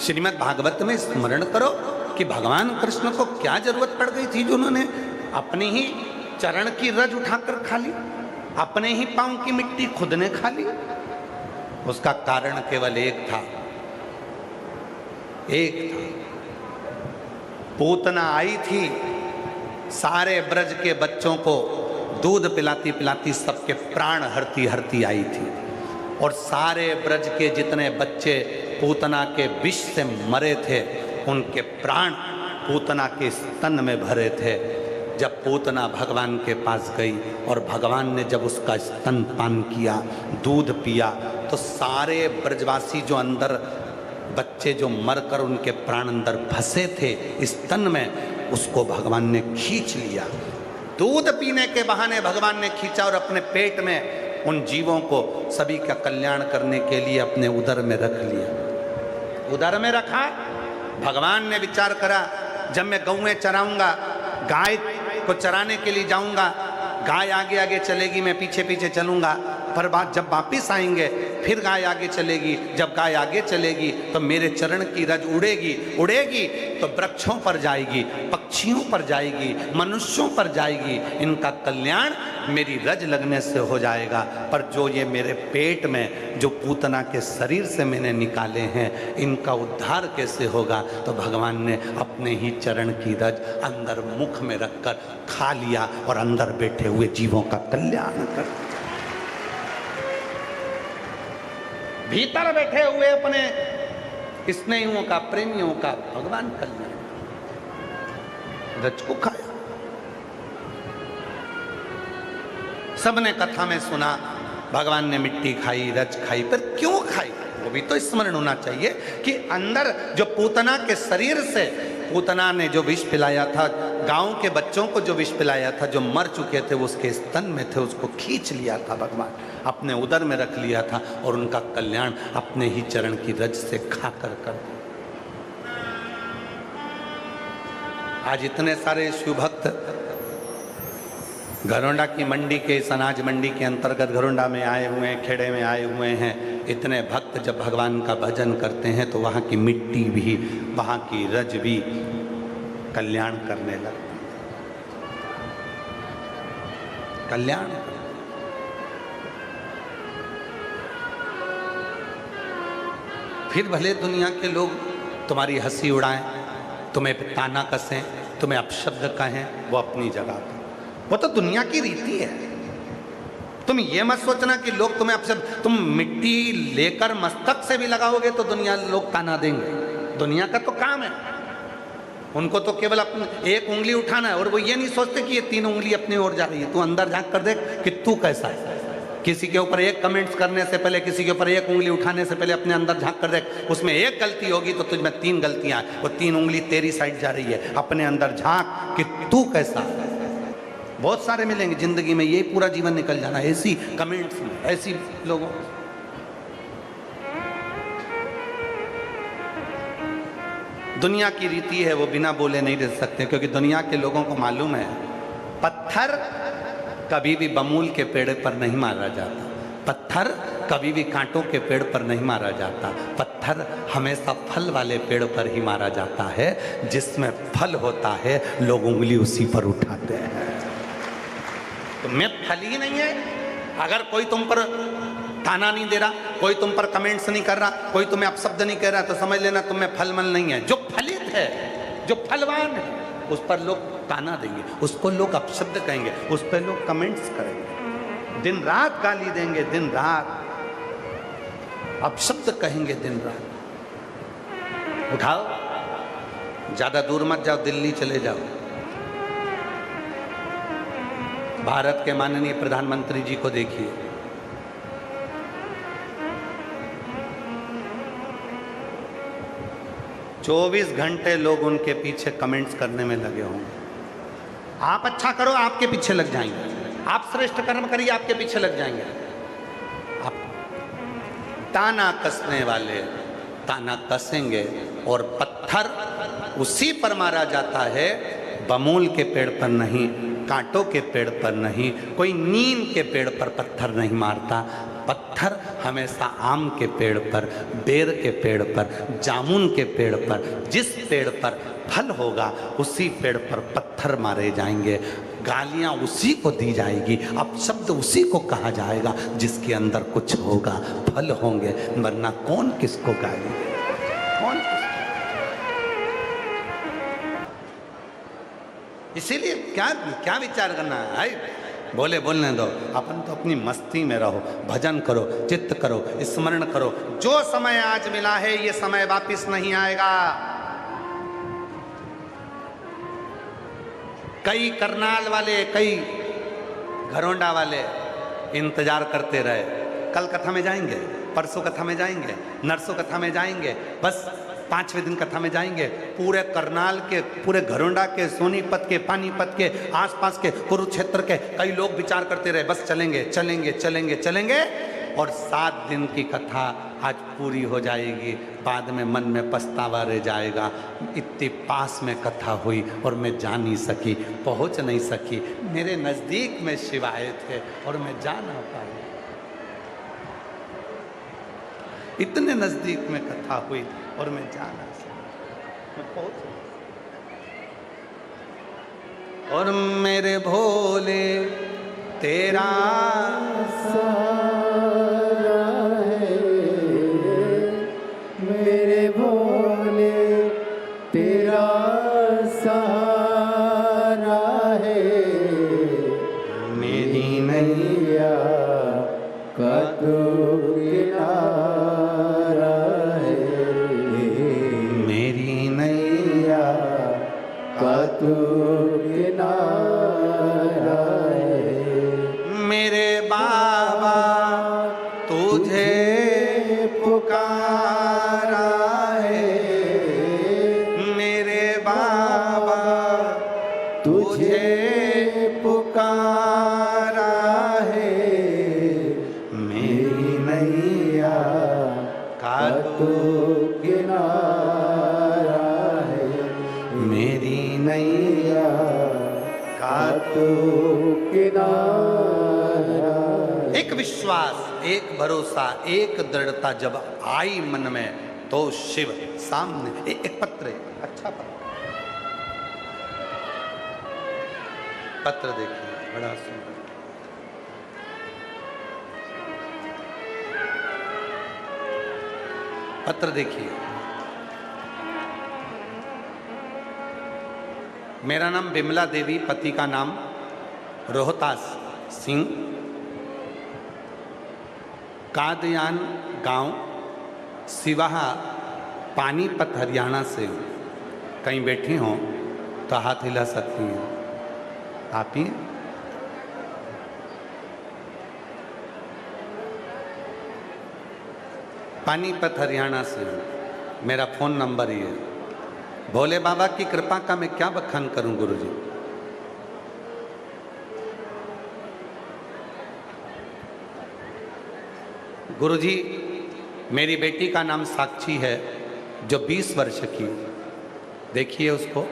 [SPEAKER 1] श्रीमद् भागवत में स्मरण करो कि भगवान कृष्ण को क्या जरूरत पड़ गई थी जो उन्होंने अपनी ही चरण की रज उठाकर खा ली, अपने ही पांव की मिट्टी खुद ने खा ली। उसका कारण केवल एक था, एक था। पूतना आई थी, सारे ब्रज के बच्चों को दूध पिलाती पिलाती सबके प्राण हरती हरती आई थी, और सारे ब्रज के जितने बच्चे पूतना के विष से मरे थे, उनके प्राण पूतना के स्तन में भरे थे। जब पूतना भगवान के पास गई और भगवान ने जब उसका स्तन पान किया, दूध पिया, तो सारे ब्रजवासी जो अंदर बच्चे जो मरकर उनके प्राण अंदर फंसे थे स्तन में, उसको भगवान ने खींच लिया। दूध पीने के बहाने भगवान ने खींचा और अपने पेट में उन जीवों को सभी का कल्याण करने के लिए अपने उदर में रख लिया। उदर में रखा। भगवान ने विचार करा, जब मैं गौएं चराऊंगा, गाय को चराने के लिए जाऊंगा, गाय आगे आगे चलेगी, मैं पीछे पीछे चलूंगा, पर जब वापिस आएंगे फिर गाय आगे चलेगी। जब गाय आगे चलेगी तो मेरे चरण की रज उड़ेगी, उड़ेगी तो वृक्षों पर जाएगी, पक्षियों पर जाएगी, मनुष्यों पर जाएगी। इनका कल्याण मेरी रज लगने से हो जाएगा। पर जो ये मेरे पेट में जो पूतना के शरीर से मैंने निकाले हैं, इनका उद्धार कैसे होगा? तो भगवान ने अपने ही चरण की रज अंदर मुख में रखकर खा लिया और अंदर बैठे हुए जीवों का कल्याण कर, भीतर बैठे हुए अपने स्नेहियों का, प्रेमियों का भगवान कल्याण, रज को खाया। सबने कथा में सुना भगवान ने मिट्टी खाई, रज खाई, पर क्यों खाई? वो भी तो स्मरण होना चाहिए कि अंदर जो पूतना के शरीर से पूतना ने जो विष पिलाया था, गांव के बच्चों को जो विष पिलाया था, जो मर चुके थे, वो उसके स्तन में थे, उसको खींच लिया था भगवान, अपने उदर में रख लिया था और उनका कल्याण अपने ही चरण की रज से खाकर कर दिया। आज इतने सारे शिव भक्त घरोंडा की मंडी के, इस अनाज मंडी के अंतर्गत घरोंडा में आए हुए हैं, खेड़े में आए हुए हैं। इतने भक्त जब भगवान का भजन करते हैं तो वहाँ की मिट्टी भी, वहाँ की रज भी कल्याण करने लगती, कल्याण। फिर भले दुनिया के लोग तुम्हारी हंसी उड़ाएं, तुम्हें ताना कसें, तुम्हें अपशब्द कहें, वो अपनी जगह पर, वो तो दुनिया की रीति है। तुम ये मत सोचना कि लोग तुम्हें अपशब्द, तुम मिट्टी लेकर मस्तक से भी लगाओगे तो दुनिया लोग ताना देंगे। दुनिया का तो काम है, उनको तो केवल अपनी एक उंगली उठाना है, और वो ये नहीं सोचते कि ये 3 उंगली अपनी ओर जा रही है। तू अंदर झांक कर देख कि तू कैसा है। किसी के ऊपर एक कमेंट्स करने से पहले, किसी के ऊपर एक उंगली उठाने से पहले अपने अंदर झांक कर देख। उसमें एक गलती होगी तो तुझ में 3 गलतियां, वो 3 उंगली तेरी साइड जा रही है। अपने अंदर झांक कि तू कैसा है। बहुत सारे मिलेंगे जिंदगी में, ये पूरा जीवन निकल जाना ऐसी कमेंट्स में, ऐसी लोगों। दुनिया की रीति है वो बिना बोले नहीं रह सकते, क्योंकि दुनिया के लोगों को मालूम है पत्थर कभी भी बमूल के पेड़ पर नहीं मारा जाता, पत्थर कभी भी कांटों के पेड़ पर नहीं मारा जाता, पत्थर हमेशा फल वाले पेड़ पर ही मारा जाता है। जिसमें फल होता है लोग उंगली उसी पर उठाते हैं। तो मैं फल ही नहीं है। अगर कोई तुम पर ताना नहीं दे रहा, कोई तुम पर कमेंट्स नहीं कर रहा, कोई तुम्हें अपशब्द नहीं कह रहा, तो समझ लेना तुम में फलमल नहीं है। जो फलित है, जो फलवान है, उस पर लोग ताना देंगे, उसको लोग अपशब्द कहेंगे, उस पर लोग कमेंट्स करेंगे, दिन रात गाली देंगे, दिन रात अपशब्द कहेंगे, दिन रात। उठाओ, ज्यादा दूर मत जाओ, दिल्ली चले जाओ। भारत के माननीय प्रधानमंत्री जी को देखिए, 24 घंटे लोग उनके पीछे कमेंट्स करने में लगे होंगे। आप अच्छा करो, आपके पीछे लग जाएंगे। आप श्रेष्ठ कर्म करिए, आपके पीछे लग जाएंगे। आप ताना कसने वाले ताना कसेंगे, और पत्थर उसी पर मारा जाता है, बमूल के पेड़ पर नहीं, कांटों के पेड़ पर नहीं, कोई नीम के पेड़ पर पत्थर नहीं मारता। पत्थर हमेशा आम के पेड़ पर, बेर के पेड़ पर, जामुन के पेड़ पर, जिस पेड़ पर फल होगा उसी पेड़ पर पत्थर मारे जाएंगे, गालियां उसी को दी जाएगी, अपशब्द उसी को कहा जाएगा जिसके अंदर कुछ होगा, फल होंगे, वरना कौन किसको गाली देगा, कौन किसको। इसीलिए क्या क्या विचार करना है, बोले बोलने दो, अपन तो अपनी मस्ती में रहो, भजन करो, चित्त करो, स्मरण करो। जो समय आज मिला है ये समय वापस नहीं आएगा। कई करनाल वाले, कई घरोंडा वाले इंतजार करते रहे, कल कथा में जाएंगे, परसों कथा में जाएंगे, नरसों कथा में जाएंगे, बस 5वें दिन कथा में जाएंगे। पूरे करनाल के, पूरे घरोंडा के, सोनीपत के, पानीपत के, आसपास के, कुरुक्षेत्र के कई लोग विचार करते रहे, बस चलेंगे चलेंगे चलेंगे चलेंगे, और 7 दिन की कथा आज पूरी हो जाएगी। बाद में मन में पछतावा रह जाएगा, इतनी पास में कथा हुई और मैं जा नहीं सकी, पहुंच नहीं सकी, मेरे नज़दीक में शिव आए थे और मैं जा ना पाई। इतने नज़दीक में कथा हुई और मैं जा ना सका, मैं पहुंच। और मेरे भोले तेरा
[SPEAKER 2] सहारा है, मेरे भोले तेरा सहारा है,
[SPEAKER 1] मेरी नैया
[SPEAKER 2] का तू किनारा है,
[SPEAKER 1] मेरी नैया
[SPEAKER 2] का तू किनारा है,
[SPEAKER 1] मेरे बाबा तुझे पुकारा है, मेरे बाबा तुझे पुकारा है, मेरी नैया का
[SPEAKER 2] तू किनारा है,
[SPEAKER 1] मेरी नैया का
[SPEAKER 2] तू किनारा।
[SPEAKER 1] एक विश्वास, एक भरोसा, एक दृढ़ता जब आई मन में, तो शिव सामने। एक पत्र है, अच्छा पत्र देखिए, बड़ा सुंदर। पत्र देखिए, मेरा नाम बिमला देवी, पति का नाम रोहतास सिंह, कादयान गांव, सिवाहा, पानीपत, हरियाणा से हूँ। कहीं बैठी हों तो हाथ हिला सकती हैं। आप ही हैं? पानीपत हरियाणा से हूँ, मेरा फ़ोन नंबर ही है। भोले बाबा की कृपा का मैं क्या बखान करूं गुरुजी। गुरुजी, मेरी बेटी का नाम साक्षी है जो 20 वर्ष की। देखिए उसको,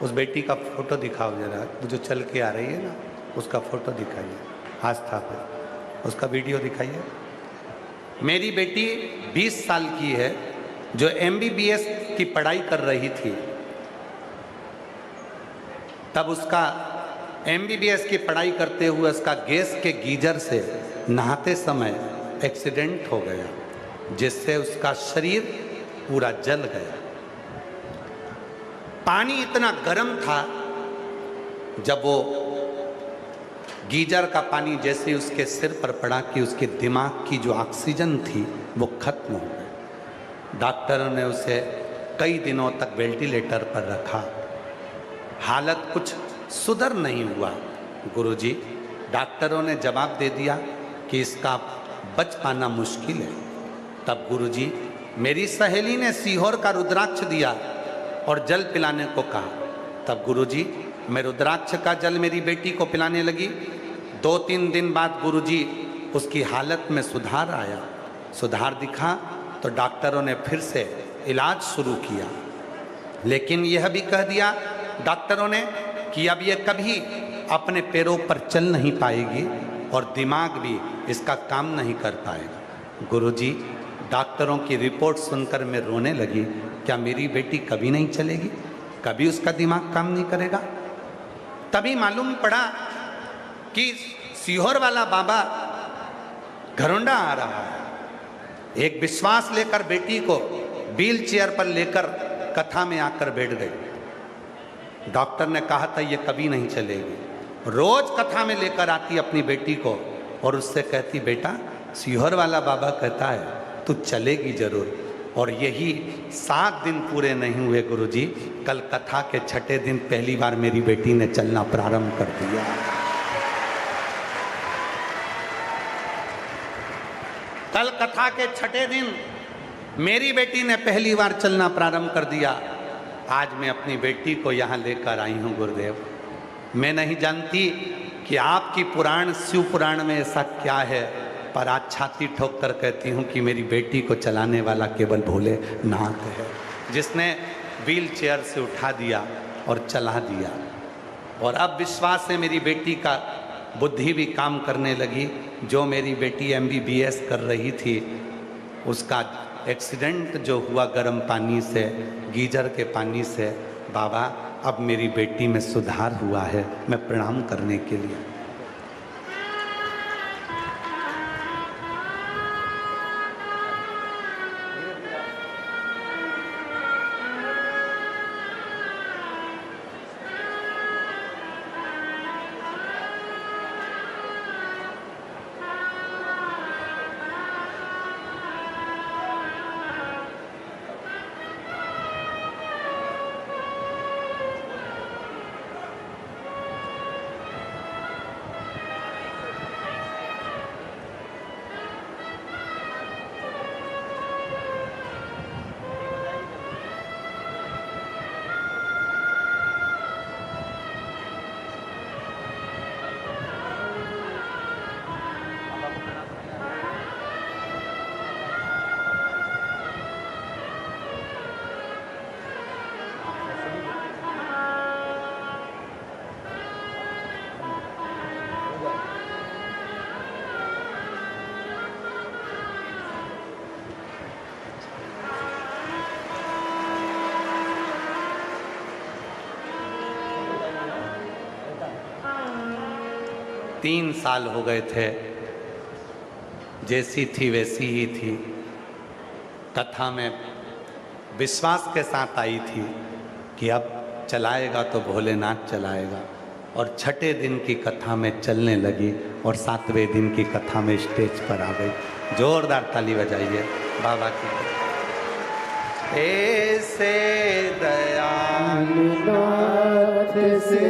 [SPEAKER 1] उस बेटी का फोटो दिखाओ जरा, वो जो चल के आ रही है ना, उसका फोटो दिखाइए, आस्था पे उसका वीडियो दिखाइए। मेरी बेटी 20 साल की है जो MBBS की पढ़ाई कर रही थी। तब उसका MBBS की पढ़ाई करते हुए उसका गैस के गीजर से नहाते समय एक्सीडेंट हो गया, जिससे उसका शरीर पूरा जल गया। पानी इतना गर्म था, जब वो गीजर का पानी जैसे उसके सिर पर पड़ा कि उसके दिमाग की जो ऑक्सीजन थी वो खत्म हो गई। डॉक्टरों ने उसे कई दिनों तक वेंटिलेटर पर रखा, हालत कुछ सुधर नहीं हुआ। गुरुजी, डॉक्टरों ने जवाब दे दिया कि इसका बच पाना मुश्किल है। तब गुरुजी, मेरी सहेली ने सीहोर का रुद्राक्ष दिया और जल पिलाने को कहा। तब गुरुजी, मैं रुद्राक्ष का जल मेरी बेटी को पिलाने लगी। 2-3 दिन बाद गुरुजी उसकी हालत में सुधार आया। सुधार दिखा तो डॉक्टरों ने फिर से इलाज शुरू किया, लेकिन यह भी कह दिया डॉक्टरों ने कि अब ये कभी अपने पैरों पर चल नहीं पाएगी और दिमाग भी इसका काम नहीं कर पाएगा। गुरुजी, डॉक्टरों की रिपोर्ट सुनकर मैं रोने लगी। क्या मेरी बेटी कभी नहीं चलेगी, कभी उसका दिमाग काम नहीं करेगा? तभी मालूम पड़ा कि सीहोर वाला बाबा घरोंडा आ रहा है। एक विश्वास लेकर बेटी को व्हील चेयर पर लेकर कथा में आकर बैठ गए। डॉक्टर ने कहा था ये कभी नहीं चलेगी। रोज कथा में लेकर आती अपनी बेटी को और उससे कहती, बेटा सीहोर वाला बाबा कहता है तू चलेगी जरूर। और यही 7 दिन पूरे नहीं हुए गुरुजी, कल कथा के 6ठे दिन पहली बार मेरी बेटी ने चलना प्रारंभ कर दिया। कल कथा के 6ठे दिन मेरी बेटी ने पहली बार चलना प्रारंभ कर दिया। आज मैं अपनी बेटी को यहाँ लेकर आई हूँ गुरुदेव। मैं नहीं जानती कि आपकी पुराण शिव पुराण में ऐसा क्या है, पर आज छाती ठोक कर कहती हूँ कि मेरी बेटी को चलाने वाला केवल भोलेनाथ है, जिसने व्हील चेयर से उठा दिया और चला दिया। और अब विश्वास है मेरी बेटी का बुद्धि भी काम करने लगी। जो मेरी बेटी MBBS कर रही थी, उसका एक्सीडेंट जो हुआ गर्म पानी से, गीजर के पानी से, बाबा अब मेरी बेटी में सुधार हुआ है। मैं प्रणाम करने के लिए तीन साल हो गए थे, जैसी थी वैसी ही थी। कथा में विश्वास के साथ आई थी कि अब चलाएगा तो भोलेनाथ चलाएगा, और 6ठे दिन की कथा में चलने लगी और 7वें दिन की कथा में स्टेज पर आ गई। जोरदार ताली बजाइए बाबा की। ऐसे दया
[SPEAKER 2] दयालुनाथ से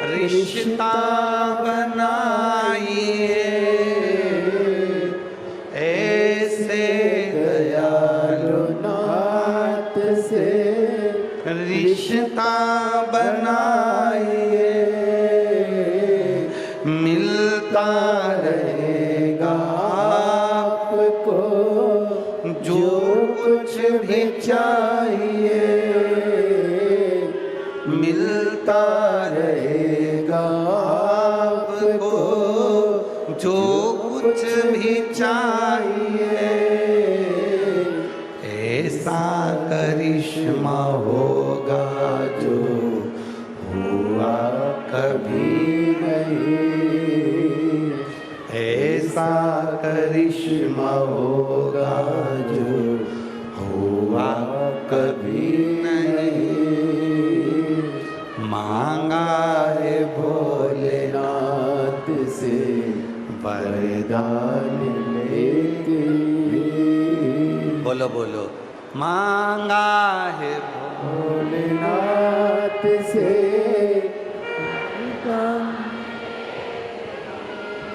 [SPEAKER 1] रिश्ता बनाइए, ऐसे
[SPEAKER 2] दयालुनाथ से
[SPEAKER 1] रिश्ता बनाइए, मिलता
[SPEAKER 2] रहेगा आपको
[SPEAKER 1] जो कुछ भी
[SPEAKER 2] चाहिए,
[SPEAKER 1] मिलता
[SPEAKER 2] रहेगा आपको
[SPEAKER 1] जो कुछ भी चाहिए, ऐसा करिश्मा होगा
[SPEAKER 2] जो हुआ कभी नहीं,
[SPEAKER 1] ऐसा करिश्मा
[SPEAKER 2] होगा जो हुआ कभी नहीं।
[SPEAKER 1] मांगा है
[SPEAKER 2] भोलेनाथ से वरदान लेके,
[SPEAKER 1] बोलो बोलो, मांगा है
[SPEAKER 2] भोलेनाथ से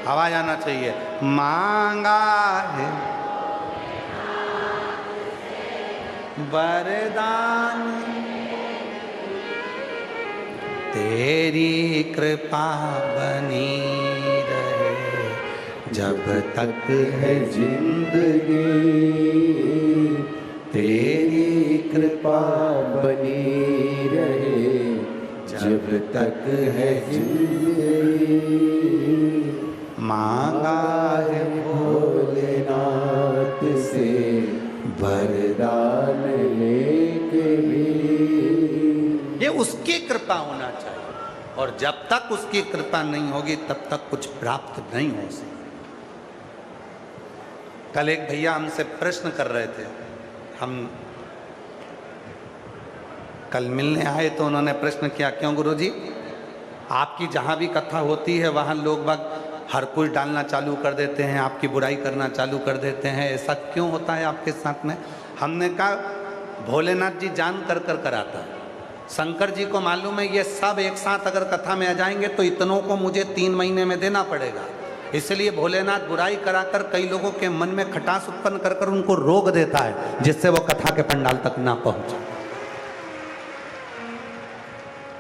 [SPEAKER 1] आवाज आना चाहिए, मांगा है वरदान, तेरी कृपा बनी रहे जब तक है
[SPEAKER 2] जिंदगी, तेरी कृपा बनी रहे जब तक है जिंदगी।
[SPEAKER 1] मांगा है
[SPEAKER 2] भोलेनाथ से वरदान लेके भी,
[SPEAKER 1] ये उसकी कृपा होना चाहिए, और जब तक उसकी कृपा नहीं होगी तब तक कुछ प्राप्त नहीं हो सकता। कल एक भैया हमसे प्रश्न कर रहे थे, हम कल मिलने आए तो उन्होंने प्रश्न किया, क्यों गुरुजी आपकी जहाँ भी कथा होती है वहाँ लोग बाग हर कुछ डालना चालू कर देते हैं, आपकी बुराई करना चालू कर देते हैं, ऐसा क्यों होता है आपके साथ में? हमने कहा भोलेनाथ जी जान कर कर कराता है, शंकर जी को मालूम है ये सब एक साथ अगर कथा में आ जाएंगे तो इतनों को मुझे 3 महीने में देना पड़ेगा, इसलिए भोलेनाथ बुराई कराकर कई लोगों के मन में खटास उत्पन्न कर कर उनको रोक देता है, जिससे वो कथा के पंडाल तक ना पहुंचे।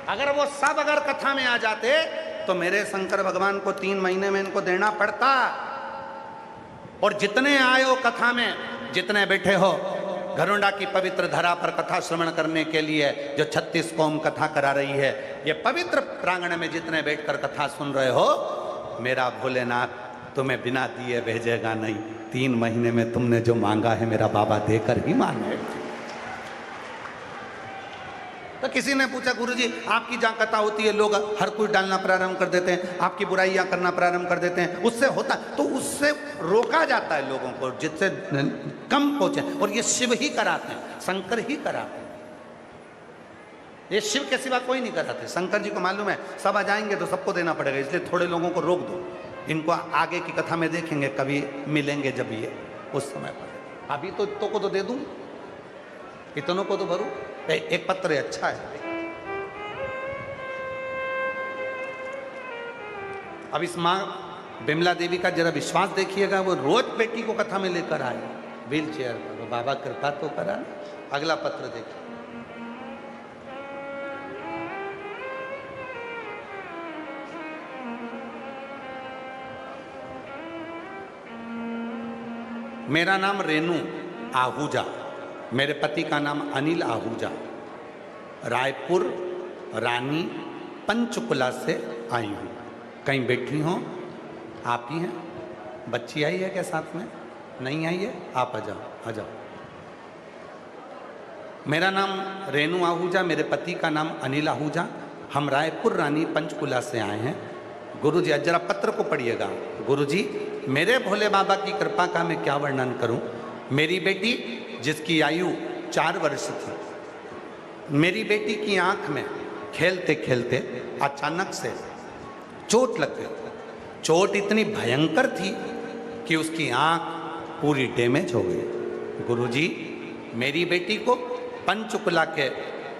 [SPEAKER 1] अगर वो सब अगर कथा में आ जाते तो मेरे शंकर भगवान को 3 महीने में इनको देना पड़ता। और जितने आए हो कथा में, जितने बैठे हो घरोंडा की पवित्र धरा पर कथा श्रवण करने के लिए, जो 36 कौम कथा करा रही है, ये पवित्र प्रांगण में जितने बैठकर कथा सुन रहे हो, मेरा भोलेनाथ तुम्हें बिना दिए भेजेगा नहीं। 3 महीने में तुमने जो मांगा है मेरा बाबा देकर ही मांगे। तो किसी ने पूछा गुरुजी आपकी जहाँ कथा होती है लोग हर कुछ डालना प्रारंभ कर देते हैं, आपकी बुराइयां करना प्रारंभ कर देते हैं, उससे होता तो उससे रोका जाता है लोगों को, जिससे कम पहुंचे। और ये शिव ही कराते हैं, शंकर ही कराते हैं, ये शिव के सिवा कोई नहीं कराते। शंकर जी को मालूम है सब आ जाएंगे तो सबको देना पड़ेगा, इसलिए थोड़े लोगों को रोक दो, इनको आगे की कथा में देखेंगे, कभी मिलेंगे जब ये उस समय पर। अभी तो इतनों को तो दे दूं, इतनों को तो भरूं। एक पत्र अच्छा है, अब इस माँ बिमला देवी का जरा विश्वास देखिएगा, वो रोज बेटी को कथा में लेकर आए व्हील चेयर पर, वो बाबा कृपा तो करा। अगला पत्र देखिए, मेरा नाम रेनू आहूजा, मेरे पति का नाम अनिल आहूजा, रायपुर रानी पंचकुला से आई हूँ। कहीं बैठी हो आप ही हैं? बच्ची आई है क्या साथ में? नहीं आई है? आप आ जाओ, आ जाओ। मेरा नाम रेनू आहूजा, मेरे पति का नाम अनिल आहूजा, हम रायपुर रानी पंचकुला से आए हैं। गुरुजी जरा पत्र को पढ़िएगा। गुरुजी मेरे भोले बाबा की कृपा का मैं क्या वर्णन करूं। मेरी बेटी जिसकी आयु 4 वर्ष थी, मेरी बेटी की आंख में खेलते खेलते अचानक से चोट लग गई। चोट इतनी भयंकर थी कि उसकी आंख पूरी डैमेज हो गई। गुरुजी मेरी बेटी को पंचकुला के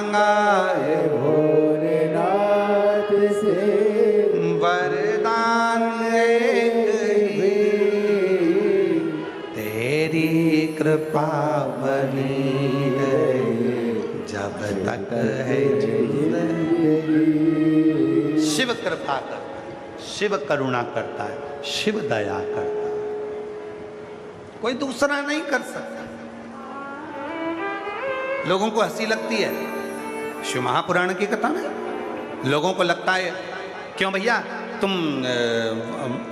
[SPEAKER 1] मांगा
[SPEAKER 2] है भोलेनाथ से
[SPEAKER 1] वरदान एक ही, तेरी कृपा बनी है जब तक है जिंदगी। शिव कृपा करता है, शिव करुणा करता है, शिव दया करता है, कोई दूसरा नहीं कर सकता। लोगों को हंसी लगती है शिव महापुराण की कथा में, लोगों को लगता है क्यों भैया तुम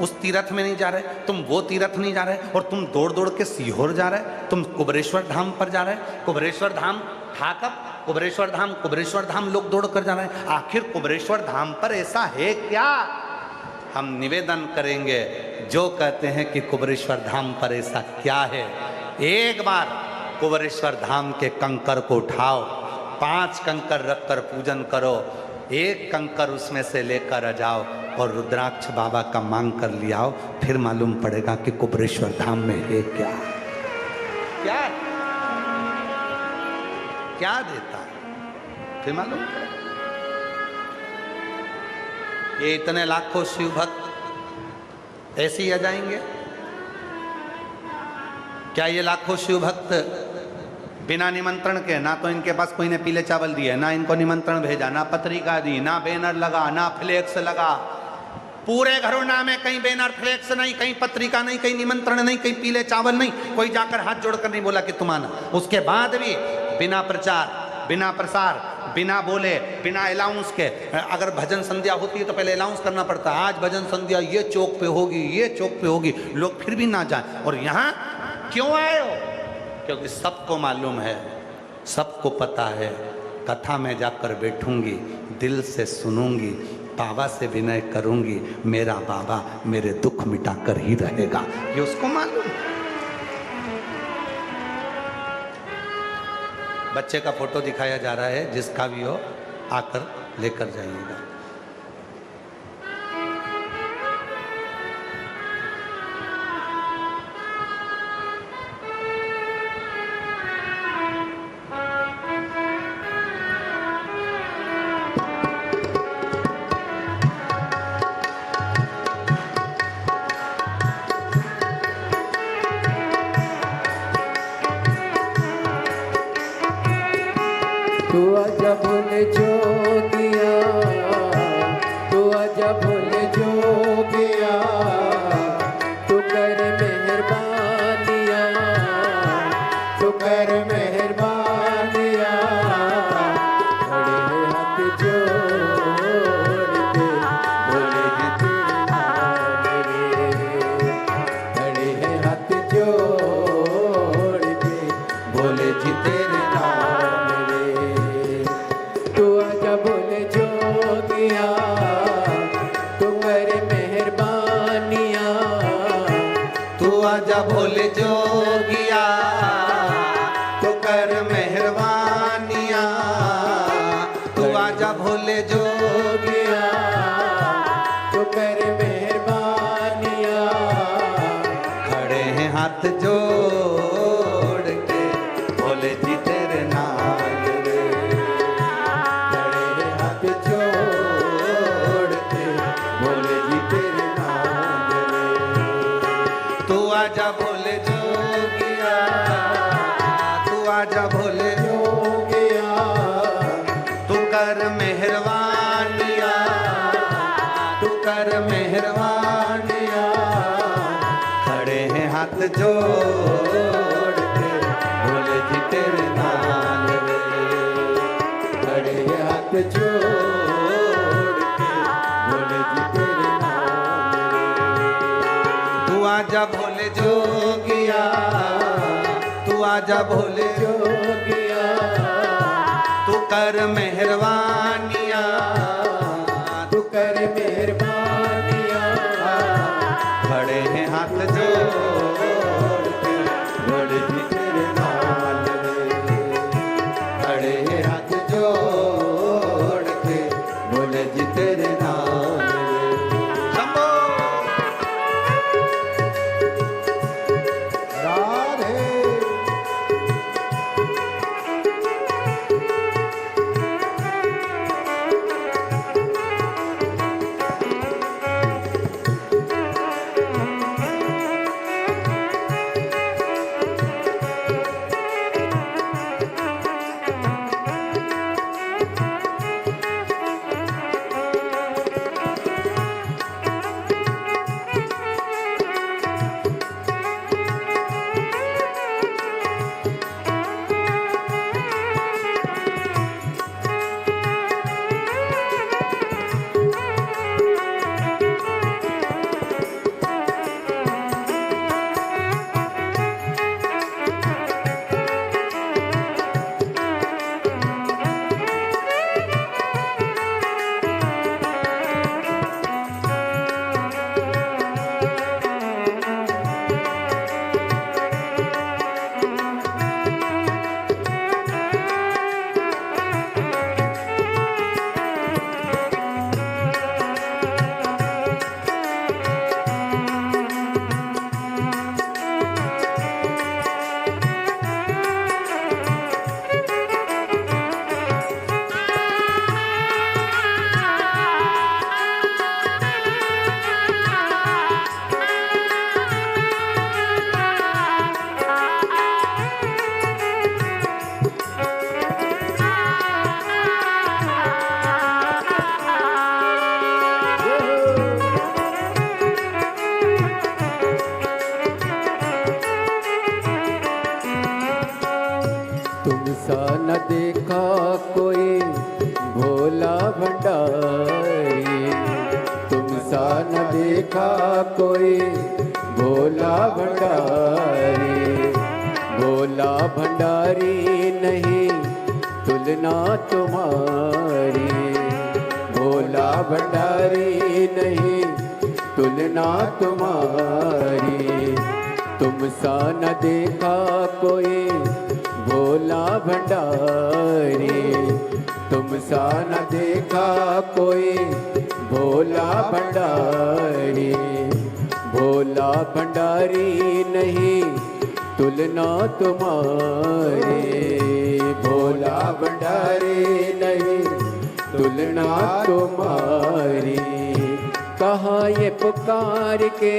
[SPEAKER 1] उस तीर्थ में नहीं जा रहे, तुम वो तीर्थ नहीं जा रहे, और तुम दौड़ दौड़ के सीहोर जा रहे, तुम कुबरेश्वर धाम पर जा रहे। कुबरेश्वर धाम था कब? कुबरेश्वर धाम लोग दौड़ कर जा रहे हैं। आखिर कुबरेश्वर धाम पर ऐसा है क्या? हम निवेदन करेंगे, जो कहते हैं कि कुबरेश्वर धाम पर ऐसा क्या है, एक बार कुबरेश्वर धाम के कंकर को उठाओ, 5 कंकर रखकर पूजन करो, एक कंकर उसमें से लेकर आ जाओ और रुद्राक्ष बाबा का मांग कर ले आओ, फिर मालूम पड़ेगा कि कुबरेश्वर धाम में है क्या। क्या क्या देता है, फिर मालूम पड़ेगा। ये इतने लाखों शिव भक्त ऐसे ही आ जाएंगे क्या? ये लाखों शिव भक्त बिना निमंत्रण के, ना तो इनके पास कोई ने पीले चावल दिए, ना इनको निमंत्रण भेजा, ना पत्रिका दी, ना बैनर लगा, ना फ्लेक्स लगा, पूरे घरों में कहीं बैनर फ्लेक्स नहीं, कहीं पत्रिका नहीं, कहीं निमंत्रण नहीं, कहीं पीले चावल नहीं, कोई जाकर हाथ जोड़कर नहीं बोला कि तुम आना। उसके बाद भी बिना प्रचार, बिना प्रसार, बिना बोले, बिना अलाउंस के, अगर भजन संध्या होती है तो पहले अलाउंस करना पड़ता है, आज भजन संध्या ये चौक पे होगी, ये चौक पे होगी, लोग फिर भी ना जाए। और यहाँ क्यों आए हो? क्योंकि सबको मालूम है, सबको पता है, कथा में जाकर बैठूंगी, दिल से सुनूंगी, बाबा से विनय करूंगी, मेरा बाबा मेरे दुख मिटाकर ही रहेगा, ये उसको मालूम है। बच्चे का फोटो दिखाया जा रहा है, जिसका भी हो आकर लेकर जाइएगा।
[SPEAKER 2] तू आजा भोले जोगिया, तू आजा भोले जोगिया, तू कर मेहरबानिया, तू कर मेहरबानिया, खड़े हैं हाथ जोड़ के भोले जी तेरे नाम रे, खड़े हैं हाथ जोड़ के भोले जी तेरे नाम रे। तू आजा भोले जोगिया, तू कर मेहरबानिया,
[SPEAKER 1] तू आजा भोले जोगिया, तू कर मेहरबानिया, तू आजा भोले जोगिया,
[SPEAKER 2] तू कर मेहरबानिया,
[SPEAKER 1] खड़े हैं हाथ जोड़ के भोले जी तेरे नाम रे,
[SPEAKER 2] खड़े हैं हाथ जोड़ के भोले जी तेरे नाम रे।
[SPEAKER 1] तू आजा भोले जोगिया, तू आजा भोले
[SPEAKER 2] जोगिया,
[SPEAKER 1] तू कर मेहरबानिया, तू कर मेहरबानिया, खड़े हैं हाथ जोड़ के भोले जी तेरे नाम रे,
[SPEAKER 2] खड़े हैं हाथ जोड़ के भोले जी तेरे नाम रे।
[SPEAKER 1] तू आजा भोले जोगिया, तू आजा भोले
[SPEAKER 2] जोगिया,
[SPEAKER 1] तू कर मेहरबानिया,
[SPEAKER 2] तू कर मेहरबानिया,
[SPEAKER 1] खड़े हैं हाथ जोड़ के
[SPEAKER 2] भोले जी तेरे नाम रे,
[SPEAKER 1] खड़े हैं हाथ जोड़ के
[SPEAKER 2] भोले जी तेरे नाम रे।
[SPEAKER 1] शंभो
[SPEAKER 2] राधे देखा कोई भोला भंडारी, तुम सा न देखा कोई भोला भंडारी। भोला भंडारी नहीं तुलना तुम्हारी, भोला भंडारी नहीं तुलना तुम्हारी। तुम सा न देखा कोई भोला भंडारी, तुम सा न देखा कोई भोला भंडारी। भोला भंडारी नहीं तुलना तुम्हारी, भोला भंडारी नहीं तुलना तुम्हारी। कहाँ ये पुकार के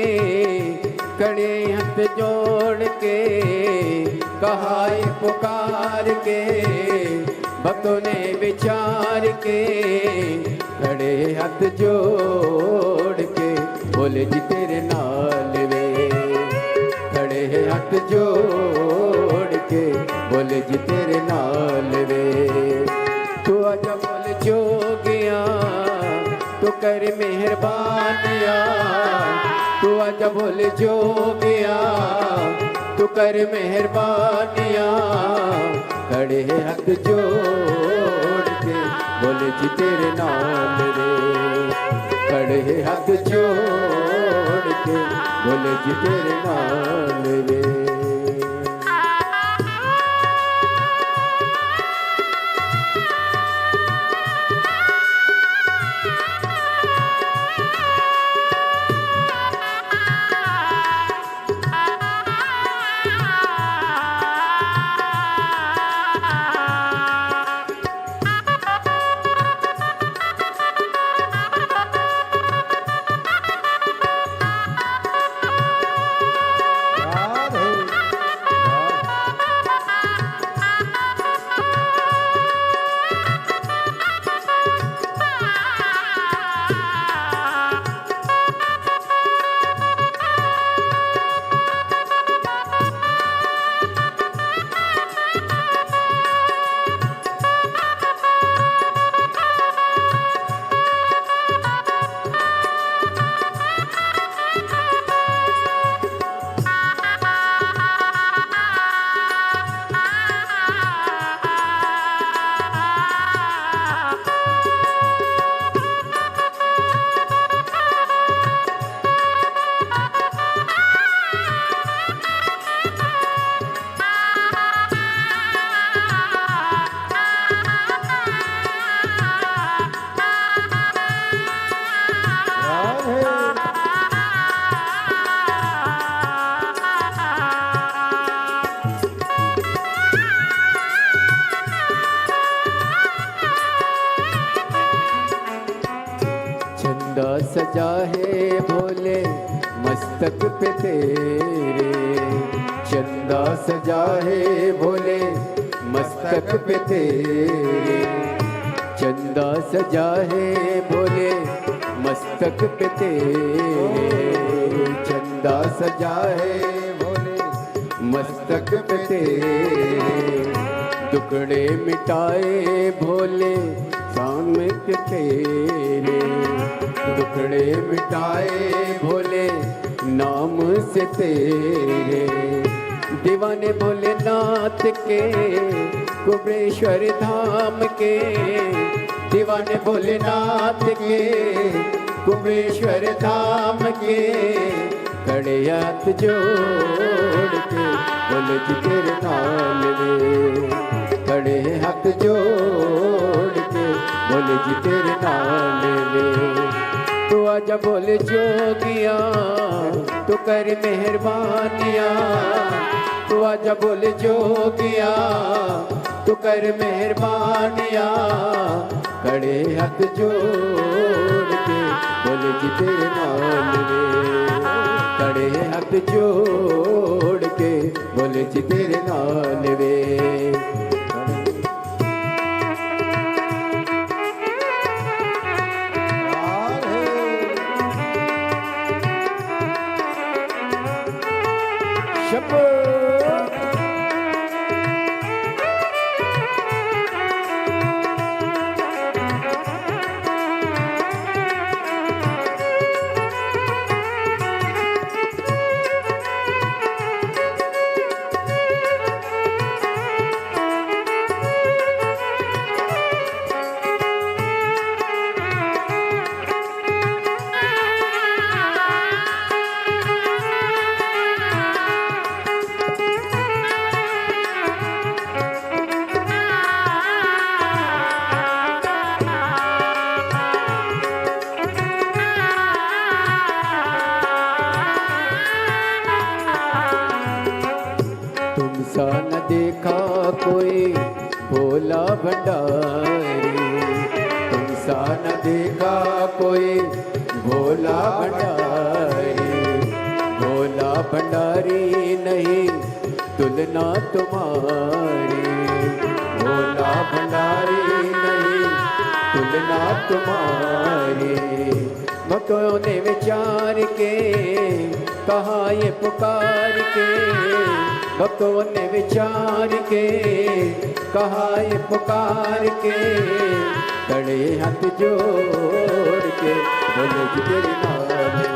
[SPEAKER 2] खड़े हाथ जोड़ के, कहाँ ये पुकार के भक्तों ने विचार के, खड़े हाथ जोड़ के बोले जी तेरे नाल वे, खड़े हाथ जोड़ के बोले जी तेरे नाल वे। तू आजा बोल जोगिया तू कर मेहरबानिया, तू आजा बोल जोगिया तू कर मेहरबानिया। खड़े हाथ जोड़ के बोले जी तेरे नाम रे, खड़े हाथ जोड़ के बोले जी तेरे नाम रे। सजा है भोले मस्तक पे तेरे, चंदा सजा है भोले मस्तक पे तेरे, चंदा सजा है भोले मस्तक पे तेरे, चंदा सजा है भोले मस्तक पे तेरे। दुखड़े मिटाए भोले सामने तेरे, दुखड़े मिटाए भोले नाम से तेरे। दीवाने भोलेनाथ के कुबेश्वर धाम के, दीवाने भोलेनाथ के कुबेश्वर धाम के। खड़े हाथ जोड़ के बोले जी तेरे नाम रे, खड़े हाथ जोड़ के बोले जी तेरे नाम रे। तू आजा बोले जोगिया तू कर मेहरबानिया, तू आजा बोले जोगिया तू कर मेहरबानिया। खड़े हाथ जोड़ के बोले जी तेरे नाम रे, खड़े हाथ जोड़ के बोले जी तेरे नाम रे। भंडारी, तुमसा न देखा कोई भोला भंडारी। भोला भंडारी नहीं तुलना तुम्हारी, भोला भंडारी नहीं तुलना तुम्हारी। भक्तों ने विचार के कहा ये पुकार के, भक्तों ने विचार के कहा ये पुकार के, खड़े हाथ जोड़ के बोले जी तेरे नाम ले,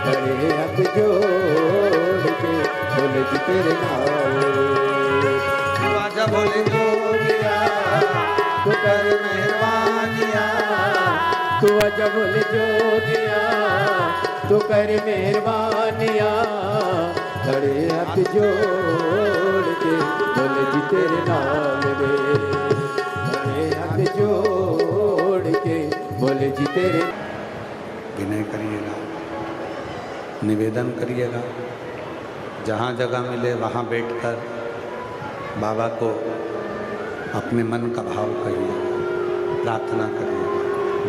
[SPEAKER 2] खड़े हाथ जोड़ के बोले जी तेरे नाम ले।
[SPEAKER 1] तू आजा बोले जोगिया तू कर मेहरबानिया,
[SPEAKER 2] तू आजा बोले जोगिया तू कर मेहरबानिया, खड़े हाथ जोड़ के बोले जी तेरे नाम ले, खड़े हाथ जोड़ के बोले जी तेरे।
[SPEAKER 1] विनय करिएगा, निवेदन करिएगा, जहाँ जगह मिले वहाँ बैठकर बाबा को अपने मन का भाव करिएगा, प्रार्थना करिएगा,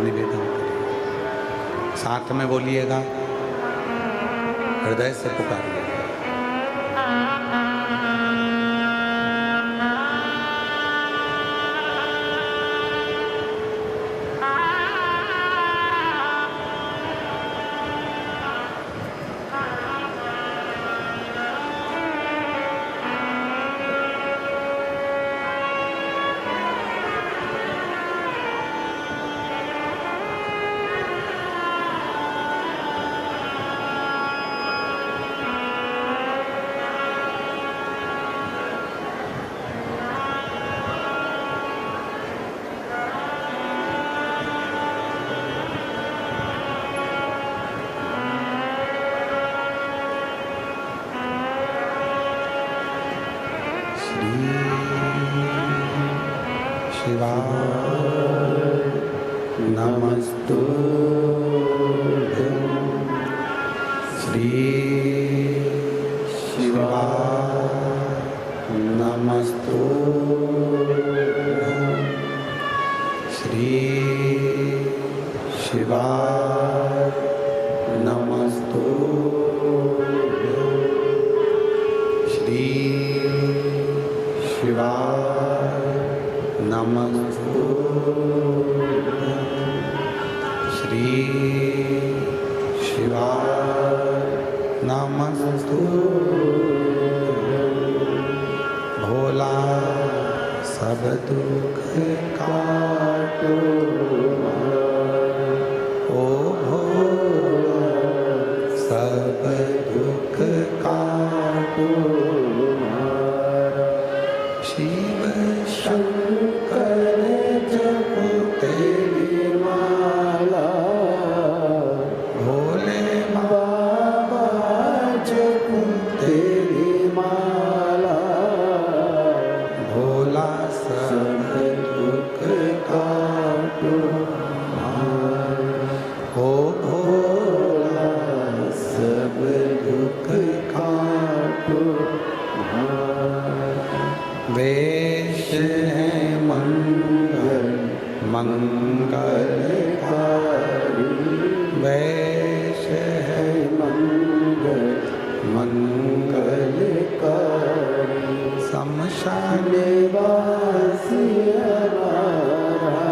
[SPEAKER 1] निवेदन करिएगा, साथ में बोलिएगा, हृदय से पुकारिएगा। शिवाय नमस्तुभ्यं, श्री शिवाय नमस्तुभ्यं, श्री शिवाय नमस्तुभ्यं, श्री शिवाय नमस्तुभ्यं, श्री शिवाय नमस्तुभ्यं। भोला सब दुख काटो, ओ भोला सब दुख काटो, शिव शंकर जपो तेरी माला, भोले बाबा जपो तेरी माला, भोला सब दुख काटो, ओ भोला सब दुख काटो। वेश है मंगल मंगलकारी, वेश है मंगल मंगलकारी, शमशान वासी हमारा,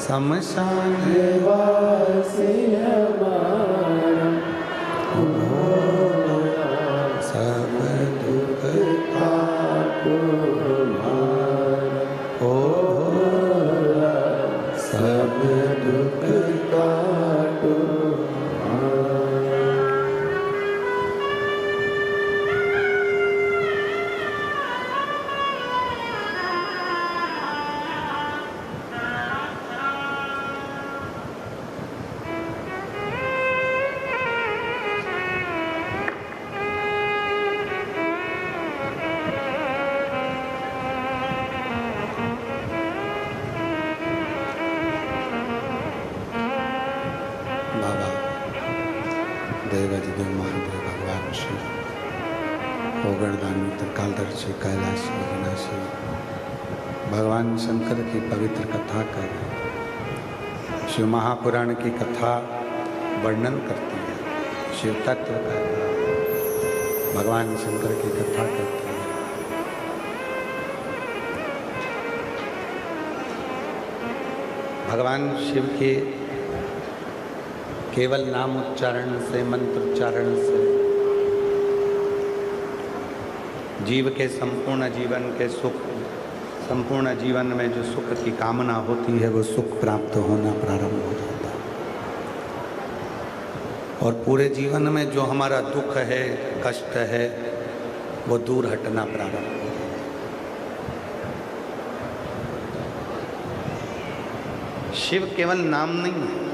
[SPEAKER 1] शमशान वासी हमारा, सब दुख काटो हमारा, ओ भोला सब दुख काटो हमारा। बाबा देवाधिदेव महादेव भगवान शिव ओगरदानी त्रिकालदर्शी कैलाशी अविनाशी भगवान शंकर की पवित्र कथा कर शिव महापुराण की कथा वर्णन करती है। शिव तत्व का भगवान शंकर की कथा करती है। भगवान शिव के केवल नाम उच्चारण से, मंत्र उच्चारण से जीव के संपूर्ण जीवन के सुख, संपूर्ण जीवन में जो सुख की कामना होती है वो सुख प्राप्त होना प्रारंभ हो जाता है। और पूरे जीवन में जो हमारा दुख है, कष्ट है, वो दूर हटना प्रारंभ हो जाता है। शिव केवल नाम नहीं है,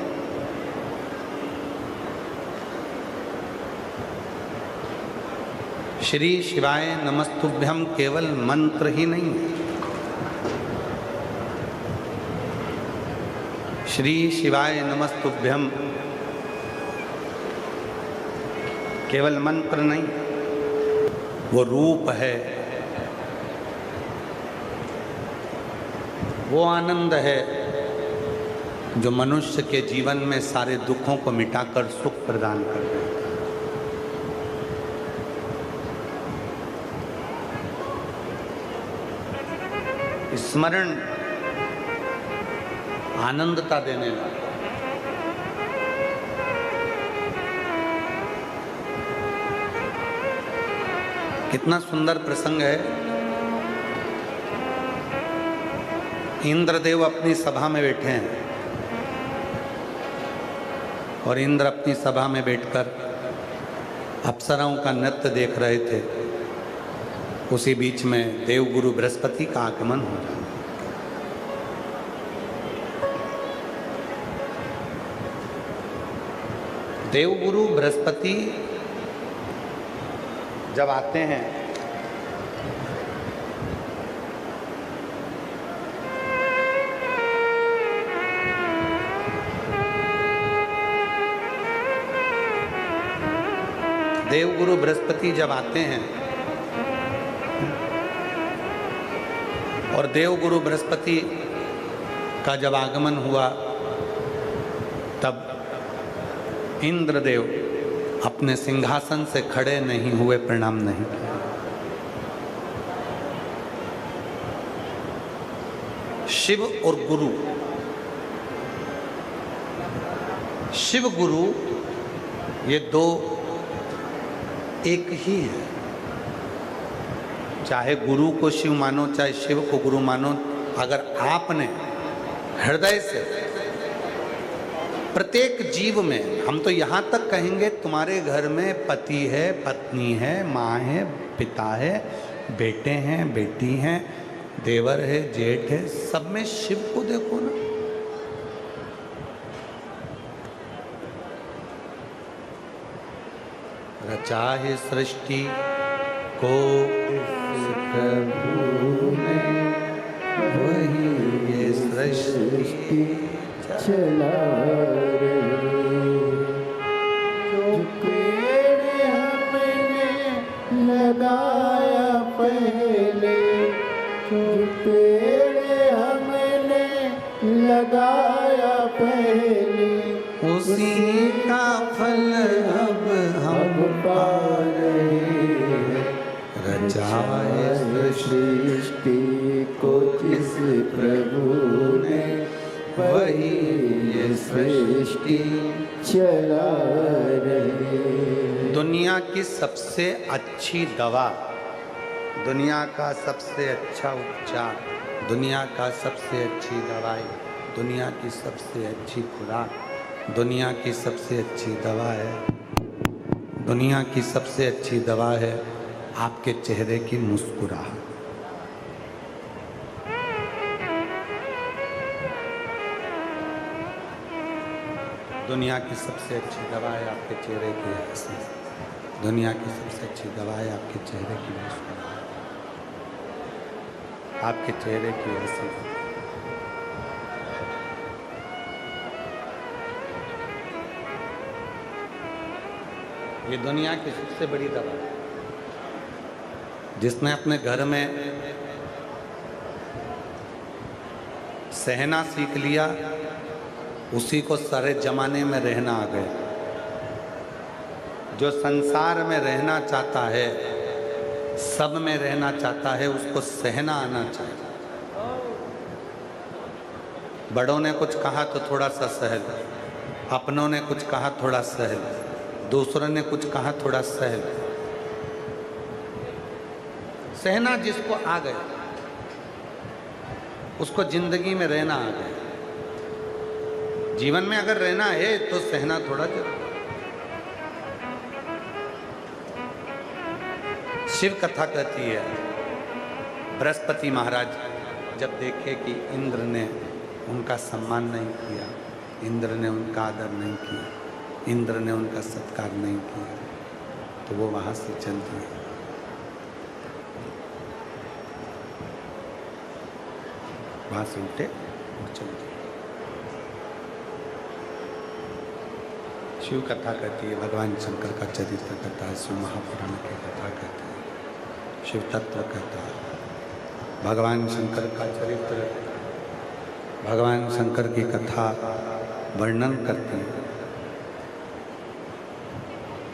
[SPEAKER 1] श्री शिवाय नमस्तुभ्यम केवल मंत्र ही नहीं है। श्री शिवाय नमस्तुभ्यम केवल मंत्र नहीं, वो रूप है, वो आनंद है जो मनुष्य के जीवन में सारे दुखों को मिटाकर सुख प्रदान कर देता है। स्मरण आनंदता देने वाला। कितना सुंदर प्रसंग है। इंद्रदेव अपनी सभा में बैठे हैं और इंद्र अपनी सभा में बैठकर अप्सराओं का नृत्य देख रहे थे। उसी बीच में देवगुरु बृहस्पति का आगमन हो जाता। देवगुरु बृहस्पति जब आते हैं देवगुरु बृहस्पति जब आते हैं और देवगुरु बृहस्पति का जब आगमन हुआ तब इंद्रदेव अपने सिंहासन से खड़े नहीं हुए, प्रणाम नहीं किया। शिव और गुरु, शिव गुरु ये दो एक ही है। चाहे गुरु को शिव मानो, चाहे शिव को गुरु मानो, अगर आपने हृदय से प्रत्येक जीव में, हम तो यहाँ तक कहेंगे तुम्हारे घर में पति है, पत्नी है, माँ है, पिता है, बेटे हैं, बेटी हैं, देवर है, जेठ है, सब में शिव को देखो ना। रचा है सृष्टि को प्रभु ने, वही ये सृष्टि
[SPEAKER 2] चला रही। जो पेड़ हमने लगाया पहले, जो पेड़ हमने लगाया पहले,
[SPEAKER 1] उसी का फल अब हम पा रहे हैं। रचाए
[SPEAKER 2] सृष्टि को जिस प्रभु ने, वही ये सृष्टि चला रही।
[SPEAKER 1] दुनिया की सबसे अच्छी दवा, दुनिया का सबसे अच्छा उपचार, दुनिया का सबसे अच्छी दवाई, दुनिया की सबसे अच्छी खुराक, दुनिया की सबसे अच्छी दवा है, दुनिया की सबसे अच्छी दवा है आपके चेहरे की मुस्कुराहट। दुनिया की सबसे अच्छी दवा है आपके चेहरे की हंसी, दुनिया की सबसे अच्छी दवा है आपके चेहरे की मुस्कुराहट, आपके चेहरे की हंसी। ये दुनिया की सबसे बड़ी दवा है। जिसने अपने घर में सहना सीख लिया, उसी को सारे जमाने में रहना आ गया। जो संसार में रहना चाहता है, सब में रहना चाहता है, उसको सहना आना चाहिए। बड़ों ने कुछ कहा तो थोड़ा सा सह लो, अपनों ने कुछ कहा थोड़ा सह लो, दूसरों ने कुछ कहा थोड़ा सह लो। सहना जिसको आ गया, उसको जिंदगी में रहना आ गया। जीवन में अगर रहना है तो सहना थोड़ा जरूर। शिव कथा कहती है, बृहस्पति महाराज जब देखे कि इंद्र ने उनका सम्मान नहीं किया, इंद्र ने उनका आदर नहीं किया, इंद्र ने उनका सत्कार नहीं किया, तो वो वहाँ से चल दिए। वहाँ से उठे और चल दिए। शिव कथा कहती है, भगवान शंकर का चरित्र कहता है, शिव महापुराण की कथा कहती है, शिव तत्व कहता है। भगवान शंकर का चरित्र, भगवान शंकर की कथा वर्णन करती है।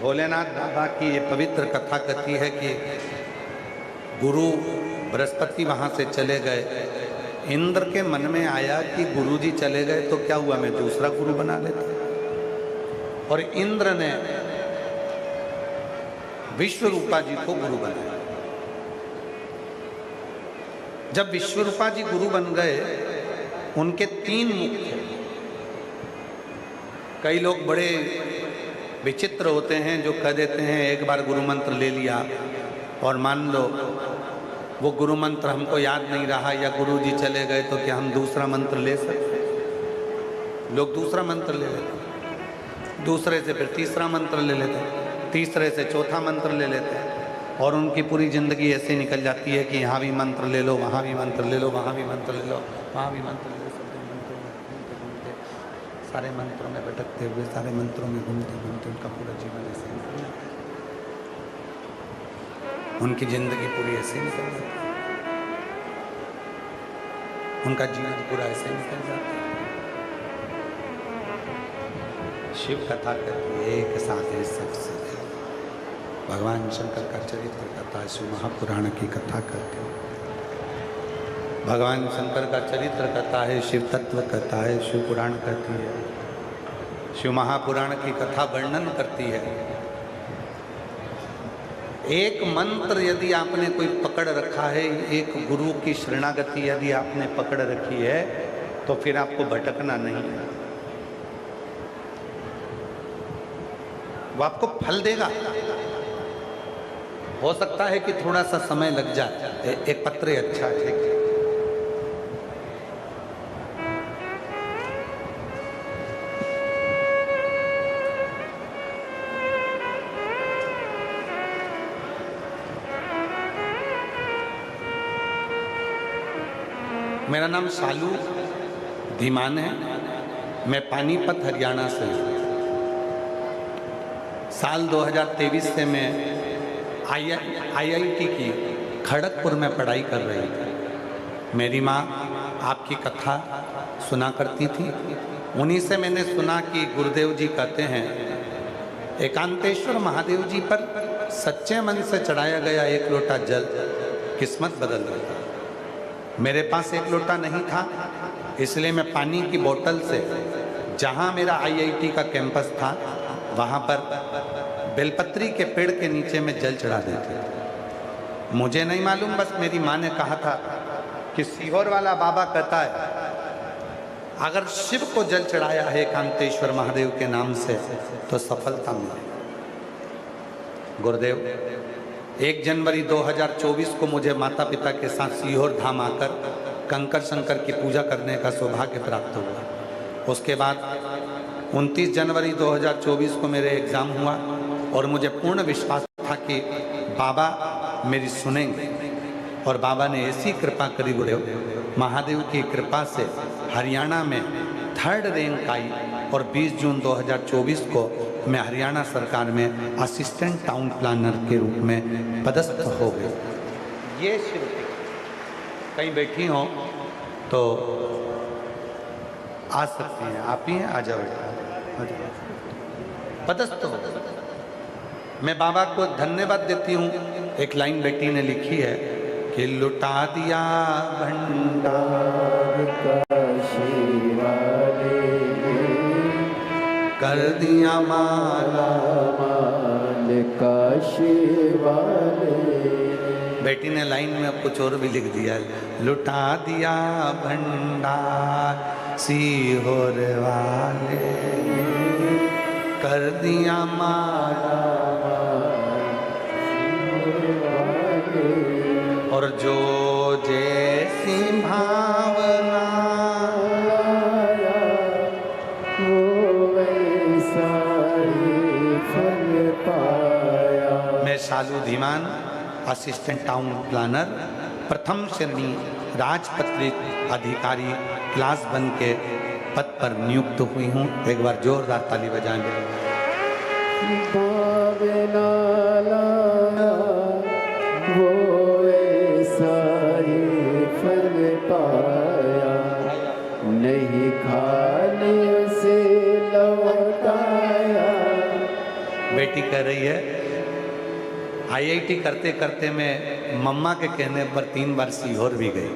[SPEAKER 1] भोलेनाथ बाबा की ये पवित्र कथा कहती है कि गुरु बृहस्पति वहाँ से चले गए। इंद्र के मन में आया कि गुरुजी चले गए तो क्या हुआ, मैं दूसरा गुरु बना लेता। और इंद्र ने विश्वरूपा जी को गुरु बनाया। जब विश्वरूपा जी गुरु बन गए, उनके 3 मुख थे। कई लोग बड़े विचित्र होते हैं जो कह देते हैं एक बार गुरु मंत्र ले लिया और मान लो वो गुरु मंत्र हमको याद नहीं रहा या गुरु जी चले गए तो क्या हम दूसरा मंत्र ले सकते? लोग दूसरा मंत्र ले लेते, दूसरे से फिर तीसरा मंत्र ले लेते, तीसरे से चौथा मंत्र ले लेते और उनकी पूरी ज़िंदगी ऐसे निकल जाती है कि यहाँ भी मंत्र ले लो, वहाँ भी मंत्र ले लो, वहाँ भी मंत्र ले लो, वहाँ भी मंत्र ले लो। सारे मंत्रों में भटकते हुए, सारे मंत्रों में घूमते घूमते उनका पूरा जीवन ऐसे निकल जाता है। उनकी जिंदगी पूरी ऐसे निकल जाती है, उनका जीवन पूरा ऐसे निकल जाता है। शिव कथा कहती है, एक साथ है सबसे। भगवान शंकर का चरित्र कथा, शिव महापुराण की कथा कहते हैं। भगवान शंकर का चरित्र कथा है, शिव तत्व कथा है, शिव पुराण कहती है, शिव महापुराण की कथा वर्णन करती है। एक मंत्र यदि आपने कोई पकड़ रखा है, एक गुरु की शरणागति यदि आपने पकड़ रखी है, तो फिर आपको भटकना नहीं है। वो आपको फल देगा। हो सकता है कि थोड़ा सा समय लग जाए। एक पत्र अच्छा है, मेरा नाम शालू धीमान है, मैं पानीपत हरियाणा से हूँ। साल 2023 से मैं IIT की खड़गपुर में पढ़ाई कर रही थी। मेरी माँ आपकी कथा सुना करती थी। उन्हीं से मैंने सुना कि गुरुदेव जी कहते हैं एकांतेश्वर महादेव जी पर सच्चे मन से चढ़ाया गया एक लोटा जल किस्मत बदल देता। मेरे पास एक लोटा नहीं था, इसलिए मैं पानी की बोतल से, जहाँ मेरा IIT का कैंपस था वहाँ पर बेलपत्री के पेड़ के नीचे में जल चढ़ा देते थे। मुझे नहीं मालूम, बस मेरी माँ ने कहा था कि सीहोर वाला बाबा कहता है अगर शिव को जल चढ़ाया है एकांतेश्वर महादेव के नाम से तो सफलता मिलेगी। गुरुदेव 1 जनवरी 2024 को मुझे माता पिता के साथ सीहोर धाम आकर कंकर शंकर की पूजा करने का सौभाग्य प्राप्त हुआ। उसके बाद 29 जनवरी 2024 को मेरे एग्ज़ाम हुआ और मुझे पूर्ण विश्वास था कि बाबा मेरी सुनेंगे, और बाबा ने ऐसी कृपा करी गुरुदेव, महादेव की कृपा से हरियाणा में 3rd रैंक आई और 20 जून 2024 को मैं हरियाणा सरकार में असिस्टेंट टाउन प्लानर के रूप में पदस्थ हो गया। ये शिव टीका कहीं बैठी हो तो आ सकती हैं, आप ही हैं, आ जाओ बेटा, आ जाओ। पदस्थ हो। मैं बाबा को धन्यवाद देती हूँ। एक लाइन बेटी ने लिखी है कि लुटा दिया भंडार
[SPEAKER 2] काशी वाले
[SPEAKER 1] कर दिया माला
[SPEAKER 2] माल काशी वाले।
[SPEAKER 1] बेटी ने लाइन में अब कुछ और भी लिख दिया, लुटा दिया भंडार सीहोर वाले कर दिया माला और जो जैसी भावना
[SPEAKER 2] वो वैसा ही फल पाया।
[SPEAKER 1] मैं शालू धीमान, असिस्टेंट टाउन प्लानर, प्रथम श्रेणी राजपत्रित अधिकारी क्लास 1 के पद पर नियुक्त हुई हूँ। एक बार जोरदार ताली बजाएंगे।
[SPEAKER 2] वो ऐसा ही फल पाया, नहीं खाने से लौटाया।
[SPEAKER 1] बेटी कह रही है आईआईटी करते करते मैं मम्मा के कहने पर 3 बार सीहोर भी गई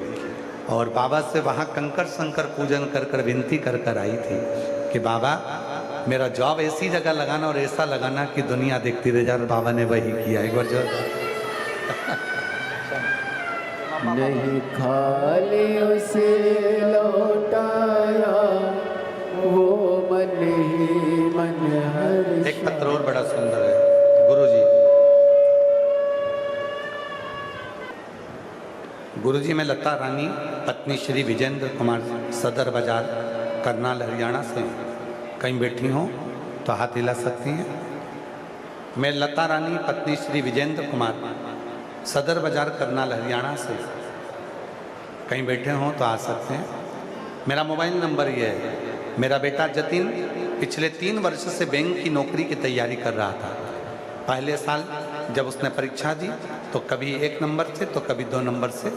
[SPEAKER 1] और बाबा से वहाँ कंकर शंकर पूजन कर कर विनती कर कर आई थी कि बाबा मेरा जॉब ऐसी जगह लगाना और ऐसा लगाना कि दुनिया देखती रह जाए। बाबा ने वही किया। एक बार जो
[SPEAKER 2] नहीं खाली उसे लौटाया, वो मन ही मन हर।
[SPEAKER 1] एक पत्र और बड़ा सुंदर है गुरुजी मैं लता रानी पत्नी श्री विजेंद्र कुमार सदर बाजार करनाल हरियाणा से कहीं बैठी हो तो हाथ हिला सकती हैं। मैं लता रानी पत्नी श्री विजेंद्र कुमार सदर बाजार करनाल हरियाणा से कहीं बैठे हों तो आ सकते हैं। मेरा मोबाइल नंबर ये है। मेरा बेटा जतिन पिछले 3 वर्ष से बैंक की नौकरी की तैयारी कर रहा था। पहले साल जब उसने परीक्षा दी तो कभी 1 नंबर से तो कभी 2 नंबर से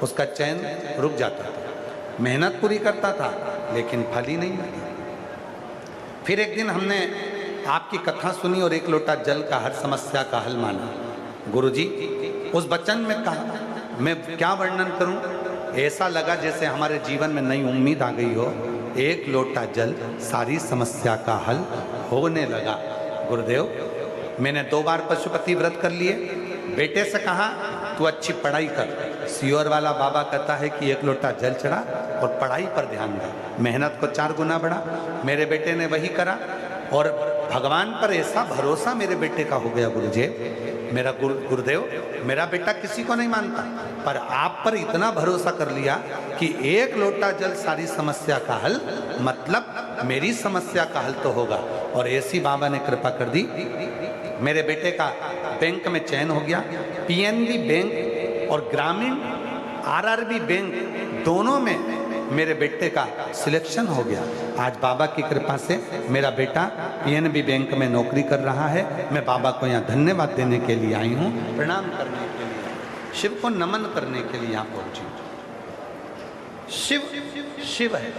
[SPEAKER 1] उसका चयन रुक जाता था। मेहनत पूरी करता था लेकिन फल ही नहीं मिलता। फिर एक दिन हमने आपकी कथा सुनी और 1 लोटा जल का हर समस्या का हल माना। गुरुजी उस वचन में कहा मैं क्या वर्णन करूं, ऐसा लगा जैसे हमारे जीवन में नई उम्मीद आ गई हो। 1 लोटा जल सारी समस्या का हल होने लगा। गुरुदेव मैंने 2 बार पशुपति व्रत कर लिए। बेटे से कहा तू अच्छी पढ़ाई कर। सीहोर वाला बाबा कहता है कि 1 लोटा जल चढ़ा और पढ़ाई पर ध्यान दे। मेहनत को 4 गुना बढ़ा। मेरे बेटे ने वही करा और भगवान पर ऐसा भरोसा मेरे बेटे का हो गया। गुरुजी मेरा गुरुदेव मेरा बेटा किसी को नहीं मानता पर आप पर इतना भरोसा कर लिया कि 1 लोटा जल सारी समस्या का हल, मतलब मेरी समस्या का हल तो होगा। और ऐसी बाबा ने कृपा कर दी। मेरे बेटे का बैंक में चयन हो गया। पीएनबी बैंक और ग्रामीण आरआरबी बैंक दोनों में मेरे बेटे का सिलेक्शन हो गया। आज बाबा की कृपा से मेरा बेटा पीएनबी बैंक में नौकरी कर रहा है। मैं बाबा को यहाँ धन्यवाद देने के लिए आई हूँ, प्रणाम करने के लिए, शिव को नमन करने के लिए यहाँ पहुंची। शिव शिव है।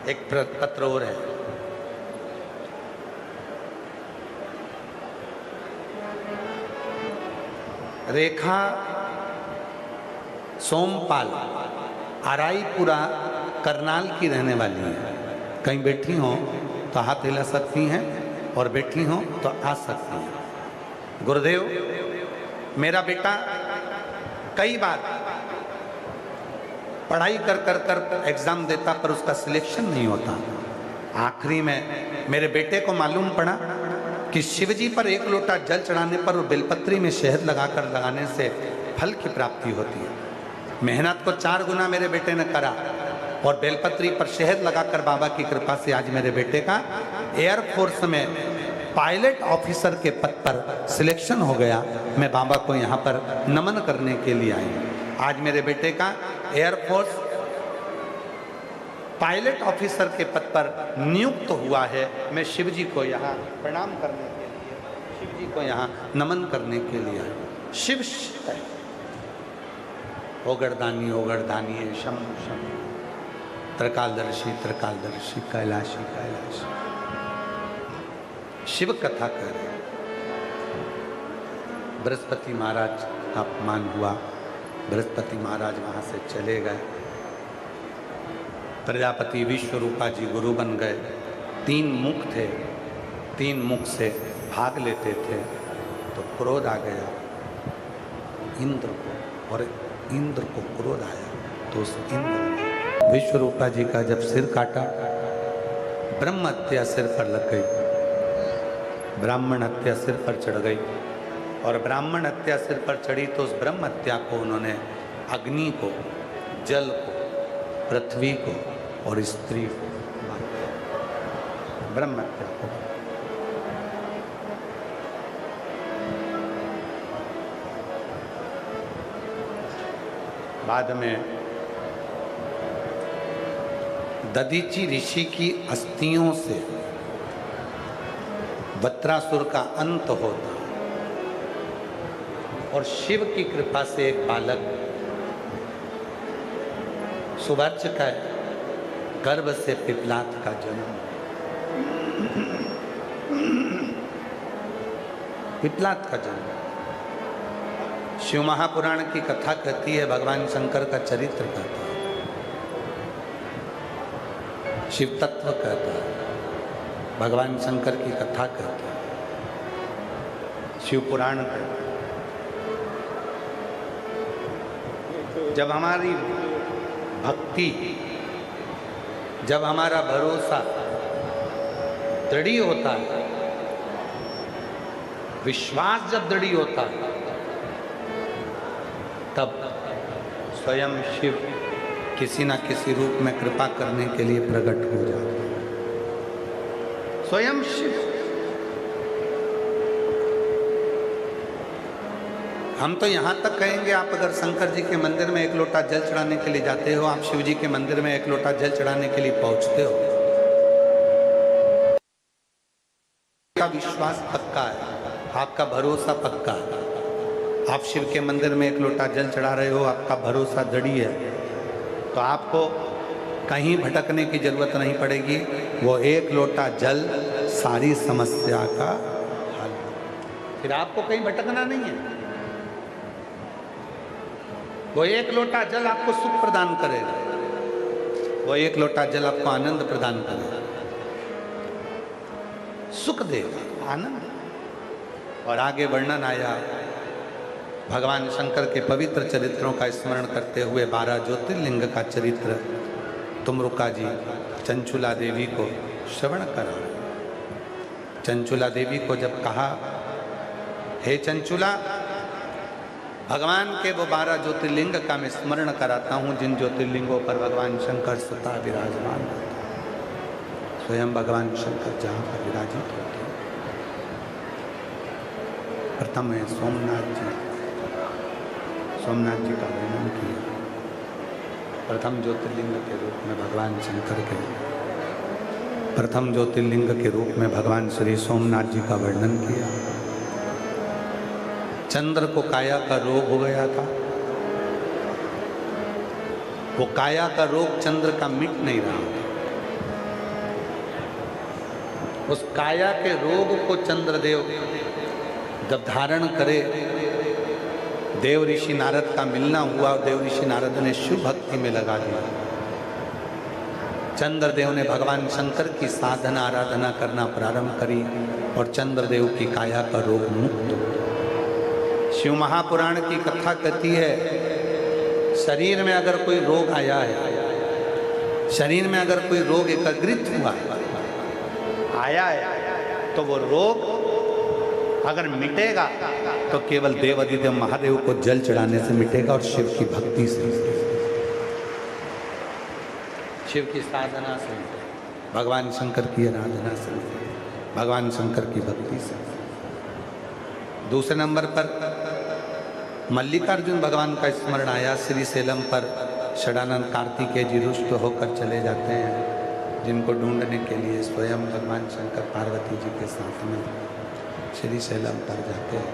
[SPEAKER 1] एक पत्र और है। रेखा सोमपाल आराईपुरा करनाल की रहने वाली है। कहीं बैठी हो तो हाथ हिला सकती हैं और बैठी हो तो आ सकती हैं। गुरुदेव मेरा बेटा कई बार पढ़ाई कर एग्जाम देता पर उसका सिलेक्शन नहीं होता। आखिरी में मेरे बेटे को मालूम पड़ा कि शिवजी पर 1 लोटा जल चढ़ाने पर और बेलपत्री में शहद लगाने से फल की प्राप्ति होती है। मेहनत को 4 गुना मेरे बेटे ने करा और बेलपत्री पर शहद लगाकर बाबा की कृपा से आज मेरे बेटे का एयरफोर्स में पायलट ऑफिसर के पद पर सिलेक्शन हो गया। मैं बाबा को यहाँ पर नमन करने के लिए आई हूँ। आज मेरे बेटे का एयरफोर्स पायलट ऑफिसर के पद पर नियुक्त हुआ है। मैं शिवजी को यहाँ प्रणाम करने के लिए शिव जी को यहाँ नमन करने के लिए आए। शिव है, ओगरदानी ओगरदानी है, शंभु शंभु, त्रिकालदर्शी त्रिकालदर्शी, कैलाशी कैलाशी। शिव कथा कर रहे। बृहस्पति महाराज का अपमान हुआ, बृहस्पति महाराज वहाँ से चले गए। प्रजापति विश्वरूपा जी गुरु बन गए। 3 मुख थे, 3 मुख से भाग लेते थे, तो क्रोध आ गया इंद्र को, और इंद्र को क्रोध आया तो उस इंद्र ने विश्वरूपा जी का जब सिर काटा, ब्रह्म हत्या सिर पर लग गई, ब्राह्मण हत्या सिर पर चढ़ गई, और ब्राह्मण हत्या सिर पर चढ़ी तो उस ब्रह्म हत्या को उन्होंने अग्नि को, जल को, पृथ्वी को और स्त्री को, ब्रह्म हत्या को। बाद में दधीची ऋषि की अस्थियों से वत्रासुर का अंत होता, और शिव की कृपा से एक बालक सुवर्च का गर्भ से पिपलात का जन्म। पिपलात का जन्म शिव महापुराण की कथा कहती है, भगवान शंकर का चरित्र कहता है, शिव तत्व कहता है, भगवान शंकर की कथा कहता है, शिव पुराण कहता है। जब हमारी भक्ति, जब हमारा भरोसा दृढ़ होता है, विश्वास जब दृढ़ होता है, तब स्वयं शिव किसी न किसी रूप में कृपा करने के लिए प्रकट हो जाता है। स्वयं शिव। हम तो यहाँ तक कहेंगे, आप अगर शंकर जी के मंदिर में 1 लोटा जल चढ़ाने के लिए जाते हो, आप शिव जी के मंदिर में 1 लोटा जल चढ़ाने के लिए पहुँचते हो, आपका विश्वास पक्का है, आपका भरोसा पक्का है। आप शिव के मंदिर में 1 लोटा जल चढ़ा रहे हो, आपका भरोसा दृढ़ है, तो आपको कहीं भटकने की जरूरत नहीं पड़ेगी। वो 1 लोटा जल सारी समस्या का हल, फिर आपको कहीं भटकना नहीं है। वो 1 लोटा जल आपको सुख प्रदान करेगा, वो 1 लोटा जल आपको आनंद प्रदान करेगा, सुख देगा, आनंद। और आगे वर्णन आया भगवान शंकर के पवित्र चरित्रों का स्मरण करते हुए 12 ज्योतिर्लिंग का चरित्र तुमरुका जी चंचुला देवी को श्रवण करा। चंचुला देवी को जब कहा, हे चंचुला, भगवान के वो 12 ज्योतिर्लिंग का मैं स्मरण कराता हूँ, जिन ज्योतिर्लिंगों पर भगवान शंकर सदा विराजमान होते, स्वयं भगवान शंकर जहाँ पर विराजित होते। प्रथम है सोमनाथ जी। सोमनाथ जी का वर्णन किया, प्रथम ज्योतिर्लिंग के रूप में भगवान शंकर के, प्रथम ज्योतिर्लिंग के रूप में भगवान श्री सोमनाथ जी का वर्णन किया। चंद्र को काया का रोग हो गया था, वो काया का रोग चंद्र का मिट नहीं रहा था। उस काया के रोग को चंद्रदेव जब धारण करे, देव ऋषि नारद का मिलना हुआ, देव ऋषि नारद ने शिव भक्ति में लगा दिया। चंद्रदेव ने भगवान शंकर की साधना आराधना करना प्रारंभ करी और चंद्रदेव की काया का रोग मुक्त हो। शिव महापुराण की कथा कहती है, शरीर में अगर कोई रोग आया है, शरीर में अगर कोई रोग एकत्रित हुआ आया है, तो वो रोग अगर मिटेगा तो केवल देवाधिदेव महादेव को जल चढ़ाने से मिटेगा और शिव की भक्ति से, शिव की साधना से, भगवान शंकर की आराधना से, भगवान शंकर की भक्ति से। दूसरे नंबर पर मल्लिकार्जुन भगवान का स्मरण आया। श्री सेलम पर षडानंद कार्तिकेय जी रुष्ट होकर चले जाते हैं, जिनको ढूंढने के लिए स्वयं भगवान शंकर पार्वती जी के साथ में श्रीशैलम पर जाते हैं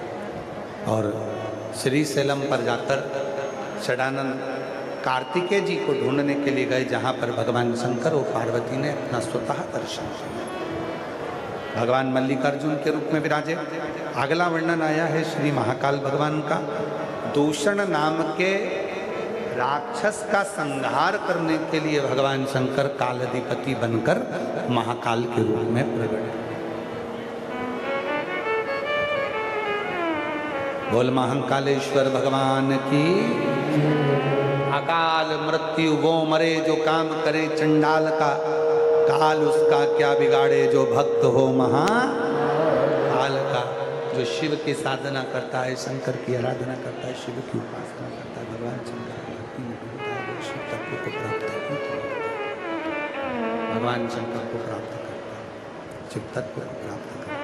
[SPEAKER 1] और श्रीशैलम पर जाकर षडानंद कार्तिकेय जी को ढूंढने के लिए गए, जहाँ पर भगवान शंकर और पार्वती ने अपना स्वतः दर्शन किया। भगवान मल्लिकार्जुन के रूप में विराजे। अगला वर्णन आया है श्री महाकाल भगवान का। दूषण नाम के राक्षस का संहार करने के लिए भगवान शंकर कालाधिपति बनकर महाकाल के रूप में प्रकट। बोल महाकालेश्वर भगवान की। अकाल मृत्यु वो मरे जो काम करे चंडाल का, काल उसका क्या बिगाड़े जो भक्त हो महाकाल का। जो शिव की साधना करता है, शंकर की आराधना करता है, शिव की उपासना करता है, भगवान शंकर की भक्ति में डूबता है, वो शिव तत्व को प्राप्त करता है। भगवान शंकर को प्राप्त करता है, शिव तत्व को प्राप्त करता है।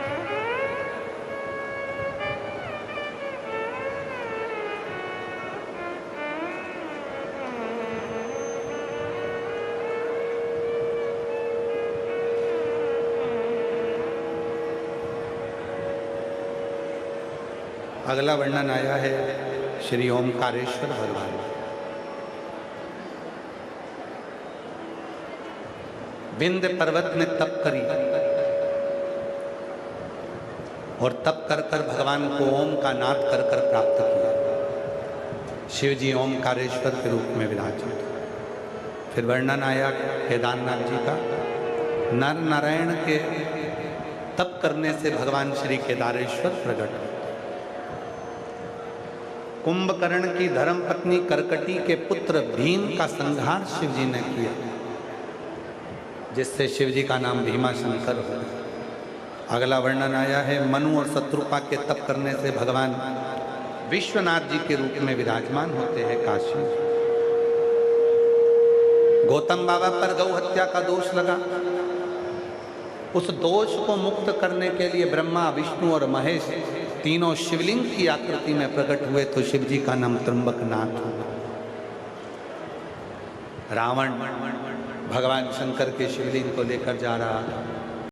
[SPEAKER 1] अगला वर्णन आया है श्री ओमकारेश्वर भगवान। विंध्य पर्वत में तप करी और तप कर कर भगवान को ओम का नाद कर कर प्राप्त किया। शिव जी ओमकारेश्वर के रूप में विराजे। फिर वर्णन आया केदारनाथ जी का। नर नारायण के तप करने से भगवान श्री केदारेश्वर प्रकट। कुंभकर्ण की धर्म पत्नी करकटी के पुत्र भीम का संहार शिव जी ने किया, जिससे शिव जी का नाम भीमाशंकर हो गया। अगला वर्णन आया है मनु और शत्रुपा के तप करने से भगवान विश्वनाथ जी के रूप में विराजमान होते हैं काशी। गौतम बाबा पर गौ हत्या का दोष लगा। उस दोष को मुक्त करने के लिए ब्रह्मा, विष्णु और महेश तीनों शिवलिंग की आकृति में प्रकट हुए, तो शिव जी का नाम त्र्यंबकनाथ हुआ। रावण भगवान शंकर के शिवलिंग को लेकर जा रहा,